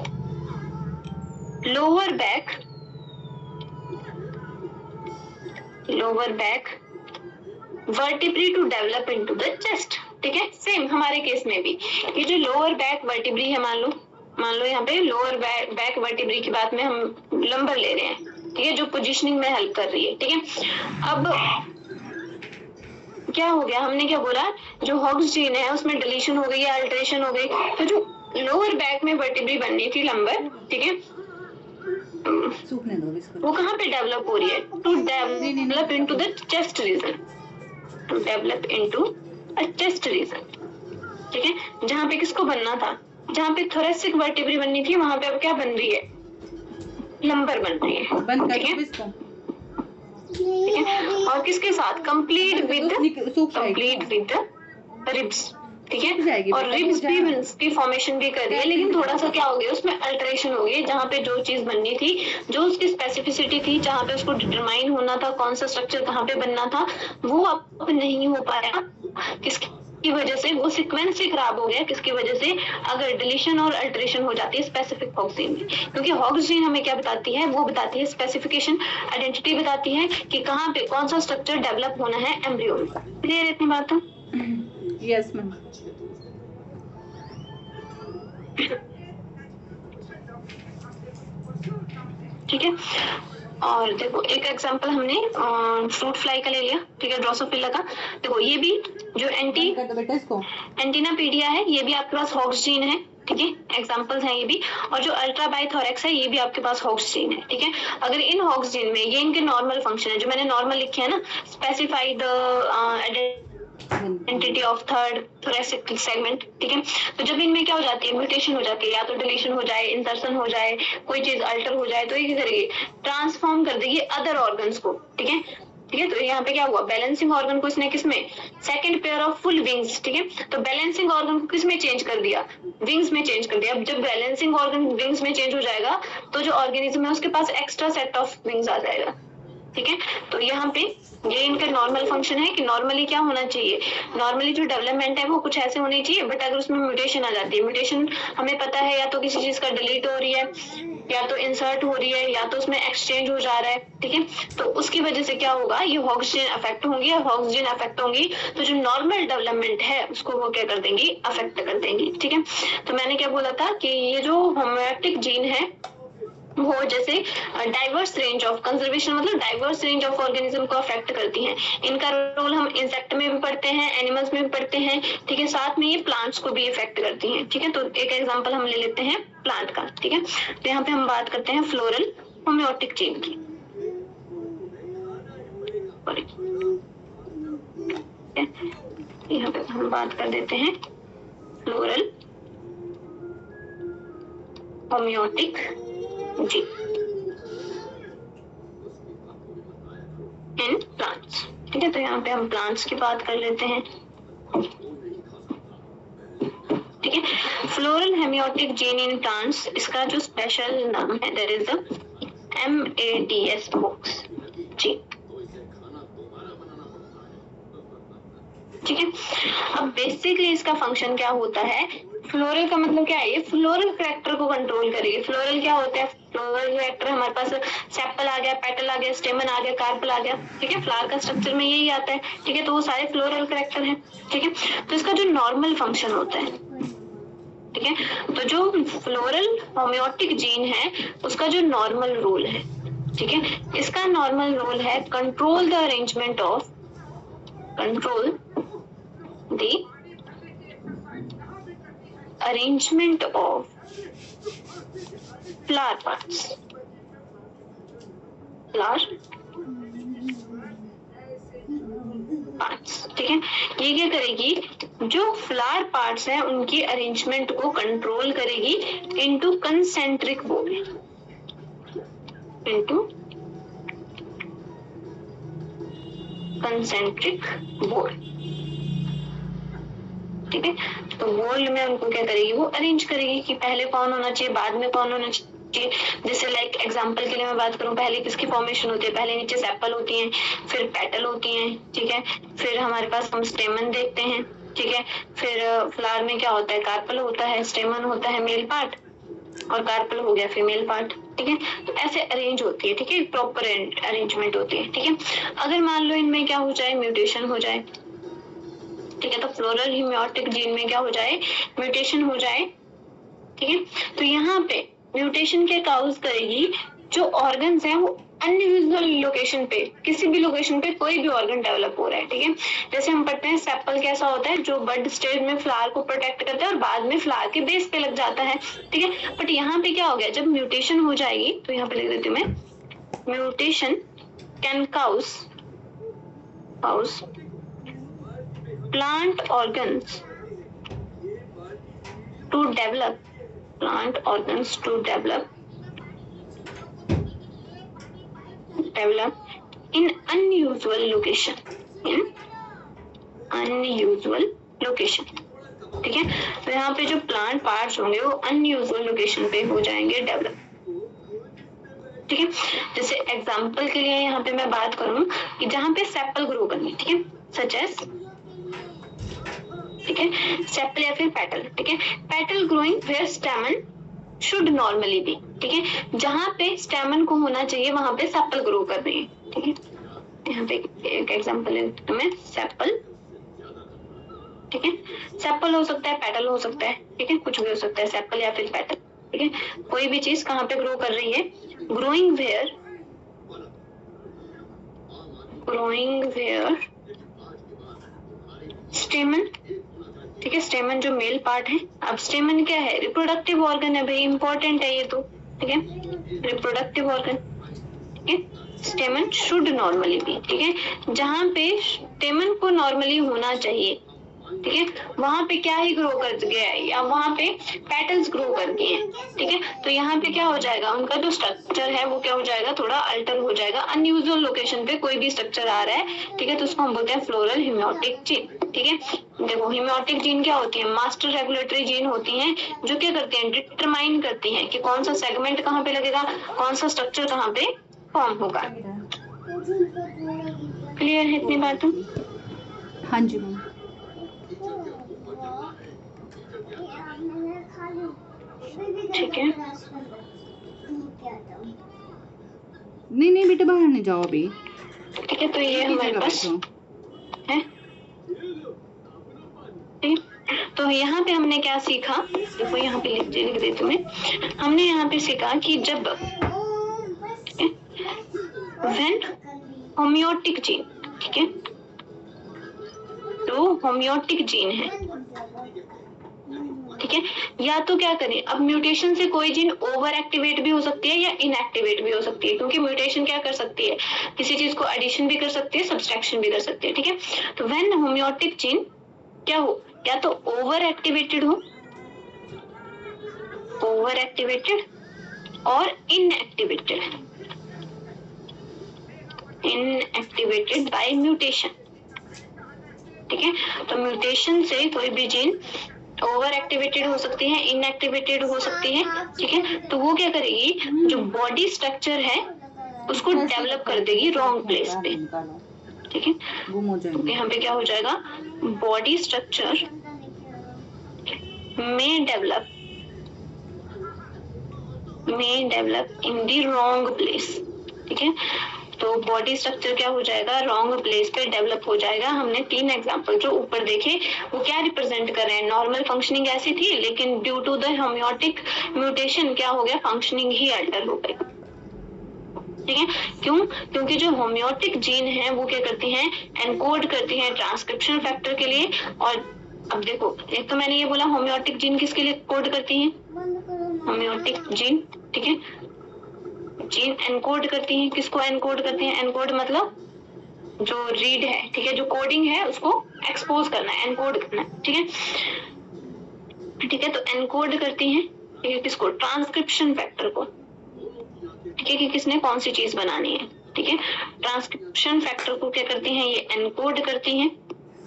lower back vertebrae to develop into the chest. ठीक है, सेम हमारे केस में भी ये जो लोअर बैक वर्टिब्री है, मान लो यहाँ पे लोअर बैक वर्टिब्री की बात में हम लंबर ले रहे हैं। ठीक है, जो पोजीशनिंग में हेल्प कर रही है। ठीक है, अब क्या हो गया, हमने क्या बोला, जो हॉक्स जीन है उसमें डिलीशन हो गई या अल्टरेशन हो गई, तो जो लोअर बैक में वर्टिब्री बननी थी लंबर, ठीक है,
सूखने दो इसको,
वो कहाँ पे डेवलप हो रही है, to develop into the chest region, to develop into a chest region. ठीक है, जहाँ पे किसको बनना था, जहाँ पे थोरेसिक वर्टिब्री बननी थी, वहां पे अब क्या बन रही है, लंबर बन रही है। ठीक है, ठीक है, और किसके साथ, कंप्लीट विद रिब्स। ठीक है, और रिब्स भी की फॉर्मेशन भी कर रही है, लेकिन थोड़ा सा क्या हो गया, उसमें अल्टरेशन हो गई। जहाँ पे जो चीज बननी थी, जो उसकी स्पेसिफिसिटी थी, जहाँ पे उसको डिटरमाइन होना था कौन सा स्ट्रक्चर कहाँ पे बनना था, वो अब नहीं हो पाया। किसकी वजह से, वो सीक्वेंस ही खराब हो गया। किसकी वजह से, अगर डिलीशन और अल्टरेशन हो जाती है स्पेसिफिक हॉक्स जीन में, क्योंकि हॉक्स जीन हमें क्या बताती है, वो बताती है स्पेसिफिकेशन, आइडेंटिटी बताती है कि कहाँ पे कौन सा स्ट्रक्चर डेवलप होना है एम्ब्रियो में। क्लियर है इतनी बात?
Yes ma'am.
ठीक है, और देखो एक एग्जांपल हमने फ्रूट फ्लाई का ले लिया। ठीक है, ड्रोसोफिला का। देखो ये भी जो एंटीनापीडिया है, ये भी आपके पास हॉक्स जीन है। ठीक है, एग्जांपल्स हैं ये भी। और जो अल्ट्राबाइथोरेक्स है, ये भी आपके पास हॉक्स जीन है। ठीक है, अगर इन हॉक्स जीन में, ये इनके नॉर्मल फंक्शन है, जो मैंने नॉर्मल लिखे है ना, specify the entity of third thoracic segment. ठीक है, तो जब इनमें क्या हो जाती है, म्यूटेशन हो जाती है, या तो डिलीशन हो जाए, इंसर्शन हो जाए, कोई चीज अल्टर हो जाए, तो ये क्या करेगी, ट्रांसफॉर्म कर देगी अदर ऑर्गन्स को। ठीक है, ठीक है, तो यहाँ पे क्या हुआ, बैलेंसिंग ऑर्गन को इसने किसमें, second pair of full wings. ठीक है, तो बैलेंसिंग ऑर्गन को किसमें चेंज कर दिया, विंग्स में चेंज कर दिया। अब जब बैलेंसिंग ऑर्गन विंग्स में चेंज हो जाएगा, तो जो ऑर्गेनिज्म है उसके पास एक्स्ट्रा सेट ऑफ विंग्स आ जाएगा। ठीक है, तो यहाँ पे ये इनका नॉर्मल फंक्शन है कि नॉर्मली क्या होना चाहिए, नॉर्मली जो डेवलपमेंट है वो कुछ ऐसे होनी चाहिए, बट अगर उसमें म्यूटेशन आ जाती है, म्यूटेशन हमें पता है या तो किसी चीज का डिलीट हो रही है, या तो इंसर्ट हो रही है, या तो उसमें एक्सचेंज हो जा रहा है। ठीक है, तो उसकी वजह से क्या होगा, ये हॉक्स जीन अफेक्ट होंगी, और हॉक्स जीन अफेक्ट होंगी तो जो नॉर्मल डेवलपमेंट है उसको वो क्या कर देंगी, अफेक्ट कर देंगी। ठीक है, तो मैंने क्या बोला था कि ये जो होम्योटिक जीन है वो जैसे डाइवर्स रेंज ऑफ कंजर्वेशन, मतलब डाइवर्स रेंज ऑफ ऑर्गेनिज्म को अफेक्ट करती हैं। इनका रोल हम इंसेक्ट में भी पढ़ते हैं, एनिमल्स में भी पढ़ते हैं, ठीक है। साथ में ये प्लांट्स को भी इफेक्ट करती हैं, ठीक है। तो एक एग्जांपल हम ले लेते हैं प्लांट का, ठीक है। तो यहाँ पे हम बात करते हैं फ्लोरल होम्योटिक चेन की। यहाँ पे हम बात कर देते हैं floral homeotic gene in plants, ठीक है। तो यहाँ पे हम प्लांट्स की बात कर लेते हैं, ठीक है। Floral homeotic gene in plants, इसका जो स्पेशल नाम है that is the MADS box जी, ठीक है। अब बेसिकली इसका फंक्शन क्या होता है, फ्लोरल का मतलब क्या है, ये फ्लोरल कैरेक्टर को कंट्रोल करेगी। फ्लोरल क्या होता है, फ्लोरल कैरेक्टर हमारे पास सेपल आ गया, पेटल आ गया, स्टेमन आ गया, कार्पल आ गया, ठीक है। फ्लावर का स्ट्रक्चर में यही आता है, ठीक है। तो वो सारे फ्लोरल कैरेक्टर हैं, ठीक है। तो इसका जो नॉर्मल फंक्शन होता है, ठीक है, तो जो फ्लोरल होम्योटिक जीन है उसका जो नॉर्मल रोल है, ठीक है, इसका नॉर्मल रोल है control the arrangement of, control the arrangement of flower parts, ठीक है। ये क्या करेगी, जो फ्लावर पार्ट्स हैं उनकी अरेंजमेंट को कंट्रोल करेगी into concentric board, into concentric board, ठीक है। तो बोर्ड में उनको क्या करेगी, वो अरेंज करेगी कि पहले कौन होना चाहिए, बाद में कौन होना चाहिए। जैसे लाइक एग्जांपल के लिए मैं बात करूं, पहले किसकी फॉर्मेशन होती है, पहले नीचे सेपल होती हैं, फिर पेटल होती हैं, ठीक है। फिर हमारे पास हम स्टेमन देखते हैं, ठीक है। फिर फ्लावर में क्या होता है, कार्पल होता है, स्टेमन होता है मेल पार्ट, और कार्पल हो गया फीमेल पार्ट, ठीक है। तो ऐसे अरेंज होती है, ठीक है, प्रॉपर अरेंजमेंट होती है, ठीक है। अगर मान लो इनमें क्या हो जाए, म्यूटेशन हो जाए, ठीक है, तो फ्लोरल हेमियोटिक जीन में क्या हो जाए, म्यूटेशन हो जाए, ठीक है। तो यहाँ पे म्यूटेशन क्या काउज करेगी, जो ऑर्गन्स हैं वो अनयूजुअल लोकेशन पे, किसी भी लोकेशन पे कोई भी ऑर्गन डेवलप हो रहा है, ठीक है। जैसे हम पढ़ते हैं सेपल कैसा होता है, जो बड स्टेज में फ्लावर को प्रोटेक्ट करता है और बाद में फ्लावर के बेस पे लग जाता है, ठीक है। बट यहाँ पे क्या हो गया, जब म्यूटेशन हो जाएगी, तो यहाँ पे लिख देती हूँ मैं, mutation can cause plant organs to develop, plant organs to develop in unusual location, in unusual location, ठीक है। तो यहाँ पे जो प्लांट पार्ट्स होंगे वो अनयूजुअल लोकेशन पे हो जाएंगे डेवलप, ठीक है। जैसे एग्जांपल के लिए यहाँ पे मैं बात करूं कि जहाँ पे सेपल ग्रो करनी, ठीक है, सच एज, ठीक है, सेपल या फिर पेटल, ठीक है। Petal growing where stamen should normally be, ठीक है। जहाँ पे स्टेमन को होना चाहिए वहां पे सेपल ग्रो कर रही है, ठीक है। यहाँ पे एक एग्जांपल है तुम्हें, सेपल, ठीक है। सेपल हो सकता है, पेटल हो सकता है, ठीक है, कुछ भी हो सकता है, सेपल या फिर पेटल, ठीक है। कोई भी चीज कहाँ पे ग्रो कर रही है, ग्रोइंग वेयर स्टेमन, ठीक है। स्टेमन जो मेल पार्ट है, अब स्टेमन क्या है, रिप्रोडक्टिव ऑर्गन है भाई, इंपॉर्टेंट है ये तो, ठीक है, रिप्रोडक्टिव ऑर्गन, ठीक है। स्टेमन शुड नॉर्मली बी, ठीक है, जहाँ पे स्टेमन को नॉर्मली होना चाहिए, ठीक है, वहां पे क्या ही ग्रो कर गया है, या वहां पे पेटल्स ग्रो कर गए हैं, ठीक है। तो यहाँ पे क्या हो जाएगा, उनका जो स्ट्रक्चर है वो क्या हो जाएगा, थोड़ा अल्टर हो जाएगा, अनयूजुअल लोकेशन पे कोई भी स्ट्रक्चर आ रहा है, ठीक है। तो उसको हम बोलते हैं फ्लोरल हेमियोटिक जीन, ठीक है। देखो हेमियोटिक जीन क्या होती है, मास्टर रेगुलेटरी जीन होती हैं, जो क्या करती हैं, डिटरमाइन करती हैं कि कौन सा सेगमेंट कहाँ पे लगेगा, कौन सा स्ट्रक्चर कहाँ पे फॉर्म होगा। क्लियर है इतनी बात?
हाँ जी मैम।
ठीक है,
नहीं बेटा बाहर नहीं जाओ अभी,
ठीक है। तो ये हमारे पास है, ठीक। तो यहाँ पे हमने क्या सीखा, देखो यहाँ पे लिख देती हूँ मैं, हमने यहाँ पे सीखा कि जब व्हेन होम्योटिक जीन, ठीक है, तो होम्योटिक जीन है, ठीक है, या तो क्या करें, अब म्यूटेशन से कोई जीन ओवर एक्टिवेट भी हो सकती है या इनएक्टिवेट भी हो सकती है, क्योंकि म्यूटेशन क्या कर सकती है, किसी चीज को एडिशन भी कर सकती है, सब्सट्रैक्शन भी कर सकती है, ठीक है। तो व्हेन होम्योटिक जीन क्या हो, या तो ओवर एक्टिवेटेड हो, ओवर एक्टिवेटेड, और इनएक्टिवेटेड, इनएक्टिवेटेड बाय म्यूटेशन, ठीक है। तो म्यूटेशन से कोई भी जीन ओवर एक्टिवेटेड हो सकती है, इनएक्टिवेटेड हो सकती है, ठीक है। तो वो क्या करेगी, जो बॉडी स्ट्रक्चर है उसको डेवलप कर देगी रॉन्ग प्लेस पे, ठीक है। तो यहाँ पे क्या हो जाएगा, बॉडी स्ट्रक्चर में develop in the wrong place, ठीक है। तो बॉडी स्ट्रक्चर क्या हो जाएगा, रॉन्ग प्लेस पे डेवलप हो जाएगा। हमने 3 एग्जांपल जो ऊपर देखे वो क्या रिप्रेजेंट कर रहे हैं, नॉर्मल फंक्शनिंग ऐसी थी, लेकिन due to the homeotic mutation क्या हो गया, फंक्शनिंग ही अल्टर हो गई, ठीक है। क्यों, क्योंकि जो होम्योटिक जीन है वो क्या करती हैं, एनकोड करती हैं ट्रांसक्रिप्शन फैक्टर के लिए। और अब देखो, एक तो मैंने ये बोला होम्योटिक जीन किसके लिए कोड करती हैं, होम्योटिक जीन, ठीक है, जीन एनकोड करती हैं, किसको एनकोड करती हैं, एनकोड मतलब जो रीड है, ठीक है, जो कोडिंग है उसको एक्सपोज करना है, एनकोड करना है, ठीक है, ठीक है। तो एनकोड करती हैं, ठीक है, किसको, ट्रांसक्रिप्शन फैक्टर को, ठीक है, कि किसने कौन सी चीज बनानी है, ठीक है। ट्रांसक्रिप्शन फैक्टर को क्या करती हैं, ये एनकोड करती हैं,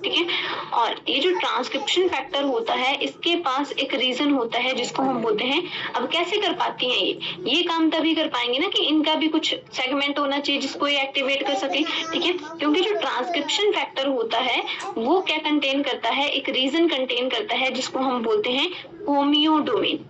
ठीक है। और ये जो ट्रांसक्रिप्शन फैक्टर होता है इसके पास एक रीजन होता है जिसको हम बोलते हैं, अब कैसे कर पाती हैं ये काम तभी कर पाएंगे ना कि इनका भी कुछ सेगमेंट होना चाहिए जिसको ये एक्टिवेट कर सके, ठीक है। क्योंकि जो ट्रांसक्रिप्शन फैक्टर होता है वो क्या कंटेन करता है, एक रीजन कंटेन करता है जिसको हम बोलते हैं होमियोडोमेन,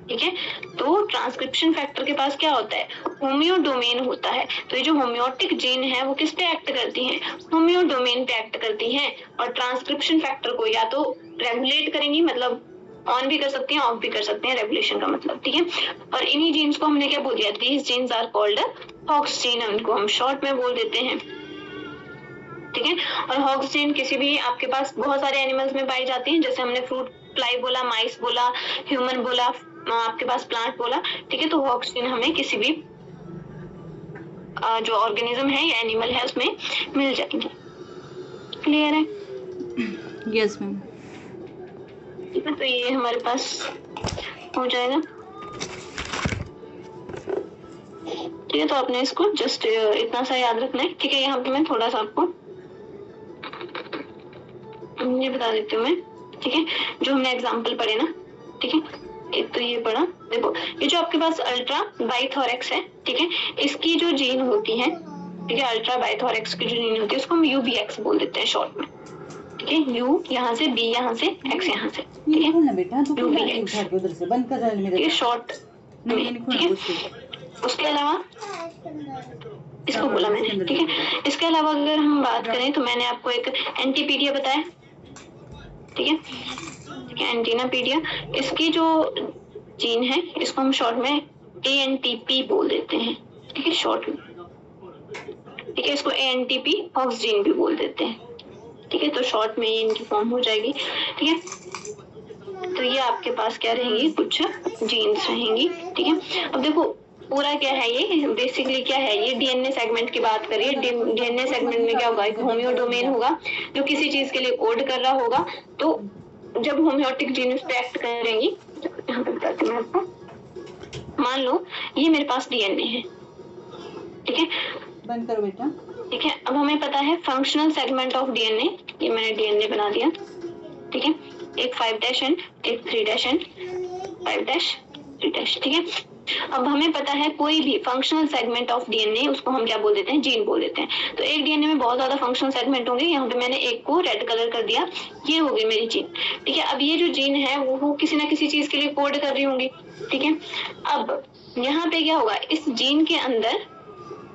ठीक है। तो ट्रांसक्रिप्शन फैक्टर के पास क्या होता है, होमियोडोमेन होता है। तो ये जो होम्योटिक जीन है वो किस पे एक्ट करती हैं, होमियोडोमेन पे एक्ट करती हैं, और ट्रांसक्रिप्शन फैक्टर को या तो रेगुलेट करेंगी, मतलब ऑन भी कर सकती हैं, ऑफ भी कर सकते हैं, रेगुलेशन का मतलब, ठीक है। और इन्हीं जीन्स को हमने क्या बोल दिया, these genes are called hox gene, उनको हम शॉर्ट में बोल देते हैं, ठीक है। और हॉक्स जीन किसी भी आपके पास बहुत सारे एनिमल्स में पाई जाती हैं, जैसे हमने फ्रूट फ्लाई बोला, माइस बोला, ह्यूमन बोला, आपके पास प्लांट बोला, ठीक है। तो हॉक्स जीन हमें किसी भी जो ऑर्गेनिज्म है या एनिमल है उसमें मिल जाएंगे। क्लियर है?
Yes ma'am.
ठीक है, तो ये हमारे पास हो जाएगा, ठीक है। तो आपने इसको जस्ट इतना सा याद रखना है, ठीक है। यहाँ पे मैं थोड़ा सा आपको ये बता देती हूँ मैं, ठीक है, जो हमने एग्जाम्पल पढ़े ना, ठीक है। एक तो ये पढ़ा, देखो ये जो आपके पास अल्ट्रा बाइथोरेक्स है, ठीक है, इसकी जो जीन होती है, ठीक है, अल्ट्रा बाइथोरेक्स की जो जीन होती है उसको हम UBX बोल देते हैं शॉर्ट में, ठीक है। U यहाँ से, B यहाँ से, X यहाँ से, ठीक है, UBX,
उधर से बंद कर रहा है मेरे,
ये शॉर्ट, ठीक है। उसके अलावा इसको बोला मैंने, ठीक है। इसके अलावा अगर हम बात करें तो मैंने आपको एक एंटीपीडिया बताया, ठीक है, ठीक है, एंटीनापीडिया, इसकी जो जीन है इसको हम शॉर्ट में ANTP बोल देते हैं, ठीक है, शॉर्ट में, ठीक है। इसको ANTP हॉक्स जीन भी बोल देते हैं, ठीक है। तो शॉर्ट में इनकी फॉर्म हो जाएगी, ठीक है। तो ये आपके पास क्या रहेंगी, कुछ जीन्स रहेंगी, ठीक है। अब देखो पूरा क्या है, ये बेसिकली क्या है, ये DNA सेगमेंट की बात करिए। DNA सेगमेंट में क्या होगा, एक होमियोडोमेन होगा जो किसी चीज के लिए कोड कर रहा होगा। तो जब होम्योटिक जीन उस पे एक्ट करेंगी, यहाँ पे बताती हूँ आपको, मान लो ये मेरे पास DNA है, ठीक है,
बंद करो बेटा,
ठीक है। अब हमें पता है फंक्शनल सेगमेंट ऑफ DNA, ये मैंने DNA बना दिया, ठीक है, एक 5' एंड एक 3' एंड 5'3', ठीक है। अब हमें पता है कोई भी फंक्शनल सेगमेंट ऑफ DNA उसको हम क्या बोल देते हैं, जीन बोल देते हैं। तो एक DNA में बहुत ज्यादा फंक्शनल सेगमेंट होंगे, यहाँ पे मैंने एक को रेड कलर कर दिया, ये हो गई मेरी जीन, ठीक है। अब ये जो जीन है वो किसी ना किसी चीज के लिए कोड कर रही होंगी, ठीक है। अब यहाँ पे क्या होगा, इस जीन के अंदर,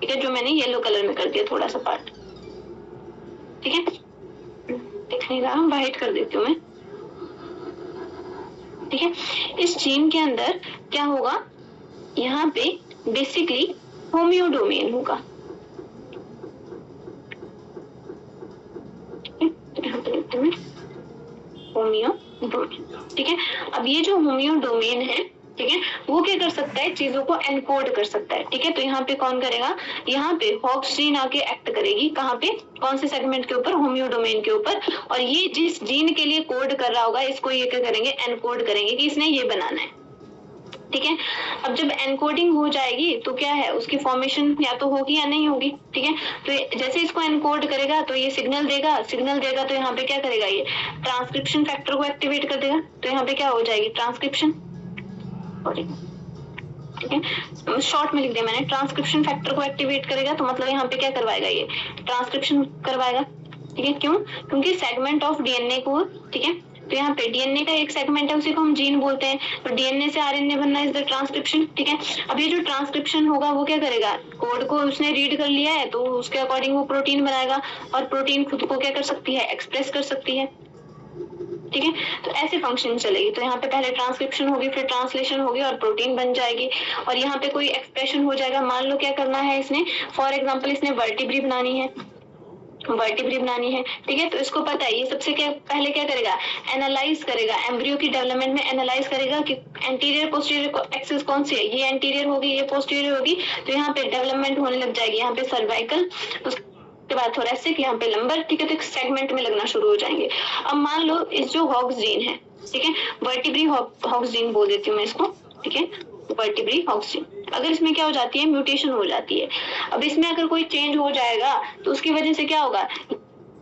ठीक है, जो मैंने येलो कलर में कर दिया थोड़ा सा पार्ट, ठीक है, दिख नहीं रहा, व्हाइट कर देती हूँ मैं, ठीक है। इस जीन के अंदर क्या होगा, यहाँ पे बेसिकली होम्योडोमेन होगा। होम्योडोमेन, ठीक है। अब ये जो होम्योडोमेन है, ठीक है, वो क्या कर सकता है, चीजों को एनकोड कर सकता है, ठीक है। तो यहाँ पे कौन करेगा, यहाँ पे हॉक्स जीन आके एक्ट करेगी, कहाँ पे, कौन से सेगमेंट के ऊपर, होम्योडोमेन के ऊपर, और ये जिस जीन के लिए कोड कर रहा होगा इसको ये क्या करेंगे, एनकोड करेंगे कि इसने ये बनाना है, ठीक है। अब जब एनकोडिंग हो जाएगी तो क्या है, उसकी फॉर्मेशन या तो होगी या नहीं होगी, ठीक है। तो जैसे इसको एनकोड करेगा तो ये सिग्नल देगा, तो यहाँ पे क्या करेगा, ये ट्रांसक्रिप्शन फैक्टर को एक्टिवेट कर देगा, तो यहाँ पे क्या हो जाएगी, ट्रांसक्रिप्शन, ठीक है, शॉर्ट में लिख दिया मैंने, ट्रांसक्रिप्शन फैक्टर को एक्टिवेट करेगा, तो मतलब यहाँ पे क्या करवाएगा, ये ट्रांसक्रिप्शन करवाएगा, ठीक है। क्यों, क्योंकि सेगमेंट ऑफ डीएनए को, ठीक है, तो यहाँ पे डीएनए का एक सेगमेंट है, उसी को हम जीन बोलते हैं, तो डीएनए से आरएनए बनना इज द ट्रांसक्रिप्शन, ठीक है। अब ये जो ट्रांसक्रिप्शन होगा वो क्या करेगा, कोड को उसने रीड कर लिया है तो उसके अकॉर्डिंग वो प्रोटीन बनाएगा, और प्रोटीन खुद को क्या कर सकती है, एक्सप्रेस कर सकती है, ठीक है। तो ऐसे फंक्शन चलेगी, तो यहाँ पे पहले ट्रांसक्रिप्शन होगी, फिर ट्रांसलेशन होगी और प्रोटीन बन जाएगी, और यहाँ पे कोई एक्सप्रेशन हो जाएगा। मान लो क्या करना है इसने, फॉर एग्जांपल इसने वर्टिब्री बनानी है, ठीक है। तो इसको पता है, ये सबसे क्या पहले क्या करेगा, एनालाइज करेगा, एम्ब्रियो की डेवलपमेंट में एनालाइज करेगा कि एंटीरियर पोस्टीरियर एक्सिस कौन सी है, ये एंटीरियर होगी, ये पोस्टीरियर होगी, तो यहाँ पे डेवलपमेंट होने लग जाएगी, यहाँ पे सर्वाइकल, उसके बाद थोरैसिक, यहाँ पे लंबर, ठीक है। तो एक सेगमेंट में लगना शुरू हो जाएंगे। अब मान लो इस जो हॉक्स जीन है, ठीक है, वर्टिब्री हॉक्स जीन बोल देती हूँ मैं इसको, ठीक है, वर्टिब्री हॉक्स जीन, अगर इसमें क्या हो जाती है, म्यूटेशन हो जाती है। अब इसमें अगर कोई चेंज हो जाएगा तो उसकी वजह से क्या होगा,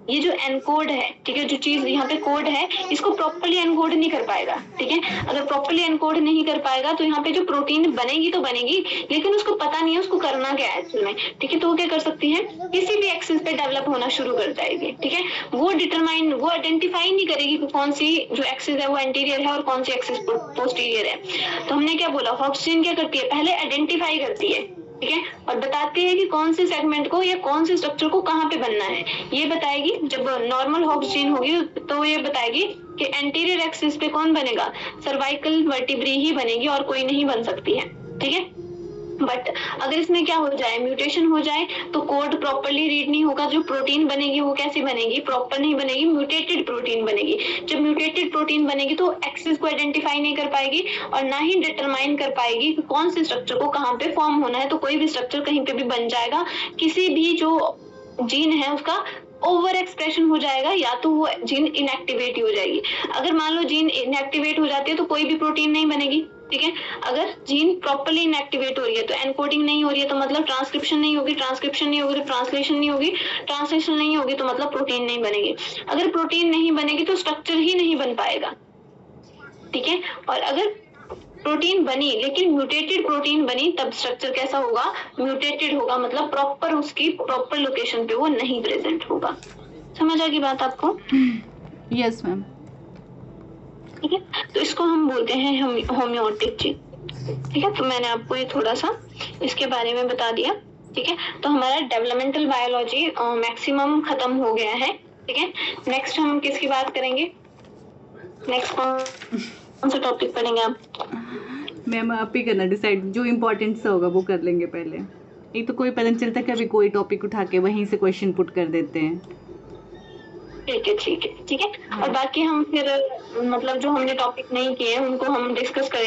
ये जो एनकोड है, ठीक है, जो चीज यहाँ पे कोड है, इसको प्रॉपर्ली एनकोड नहीं कर पाएगा, ठीक है। अगर प्रॉपर्ली एनकोड नहीं कर पाएगा तो यहाँ पे जो प्रोटीन बनेगी तो बनेगी, लेकिन उसको पता नहीं है उसको करना क्या है एक्चुअल में, ठीक है। तो वो क्या कर सकती है, किसी भी एक्सिस पे डेवलप होना शुरू कर जाएगी, ठीक है। वो आइडेंटिफाई नहीं करेगी कि कौन सी जो एक्सिस है वो एंटीरियर है और कौन सी एक्सिस पोस्टीरियर है। तो हमने क्या बोला, हॉक्स जीन क्या करती है, पहले आइडेंटिफाई करती है, ठीक है, और बताती है कि कौन से सेगमेंट को या कौन से स्ट्रक्चर को कहाँ पे बनना है, ये बताएगी। जब नॉर्मल हॉक्स जीन होगी तो ये बताएगी कि एंटीरियर एक्सिस पे कौन बनेगा, सर्वाइकल वर्टिब्री ही बनेगी और कोई नहीं बन सकती है, ठीक है। बट अगर इसमें क्या हो जाए, म्यूटेशन हो जाए, तो कोड प्रॉपर्ली रीड नहीं होगा, जो प्रोटीन बनेगी वो कैसी बनेगी, प्रॉपर नहीं बनेगी, म्यूटेटेड प्रोटीन बनेगी। जब म्यूटेटेड प्रोटीन बनेगी तो एक्सिस को आइडेंटिफाई नहीं कर पाएगी और ना ही डिटरमाइन कर पाएगी कि कौन से स्ट्रक्चर को कहाँ पे फॉर्म होना है। तो कोई भी स्ट्रक्चर कहीं पे भी बन जाएगा, किसी भी जो जीन है उसका ओवर एक्सप्रेशन हो जाएगा, या तो वो जीन इनएक्टिवेट हो जाएगी। अगर मान लो जीन इनएक्टिवेट हो जाती है तो कोई भी प्रोटीन नहीं बनेगी, ठीक है। अगर जीन प्रॉपर्ली इनएक्टिवेट हो रही है तो एनकोडिंग नहीं हो रही है, तो मतलब ट्रांसक्रिप्शन नहीं होगी, ट्रांसक्रिप्शन नहीं होगी तो ट्रांसलेशन नहीं होगी, ट्रांसलेशन नहीं होगी तो मतलब प्रोटीन नहीं बनेगी। अगर प्रोटीन नहीं बनेगी तो स्ट्रक्चर ही नहीं बन पाएगा, ठीक है। और अगर प्रोटीन बनी लेकिन म्यूटेटेड प्रोटीन बनी, तब स्ट्रक्चर कैसा होगा, म्यूटेटेड होगा, मतलब प्रॉपर उसकी प्रॉपर लोकेशन पे वो नहीं प्रेजेंट होगा। समझ आ गई बात आपको?
Yes ma'am.
ठीक है, तो इसको हम बोलते हैं होम्योटिक जीन, ठीक है। तो मैंने आपको ये थोड़ा सा इसके बारे में बता दिया, ठीक है। तो हमारा डेवलपमेंटल बायोलॉजी मैक्सिमम खत्म हो गया है, ठीक है। नेक्स्ट हम किसकी बात करेंगे, नेक्स्ट कौन सा टॉपिक पढ़ेंगे आप?
मैम आप ही करना डिसाइड, जो इम्पोर्टेंट सा होगा वो कर लेंगे पहले। एक तो कोई पता नहीं चलता, कभी कोई टॉपिक उठा के वहीं से क्वेश्चन पुट कर देते हैं।
ठीक है, ठीक है, ठीक है। और बाकी हम फिर मतलब जो हमने टॉपिक नहीं किए उनको हम डिस्कस करेंगे।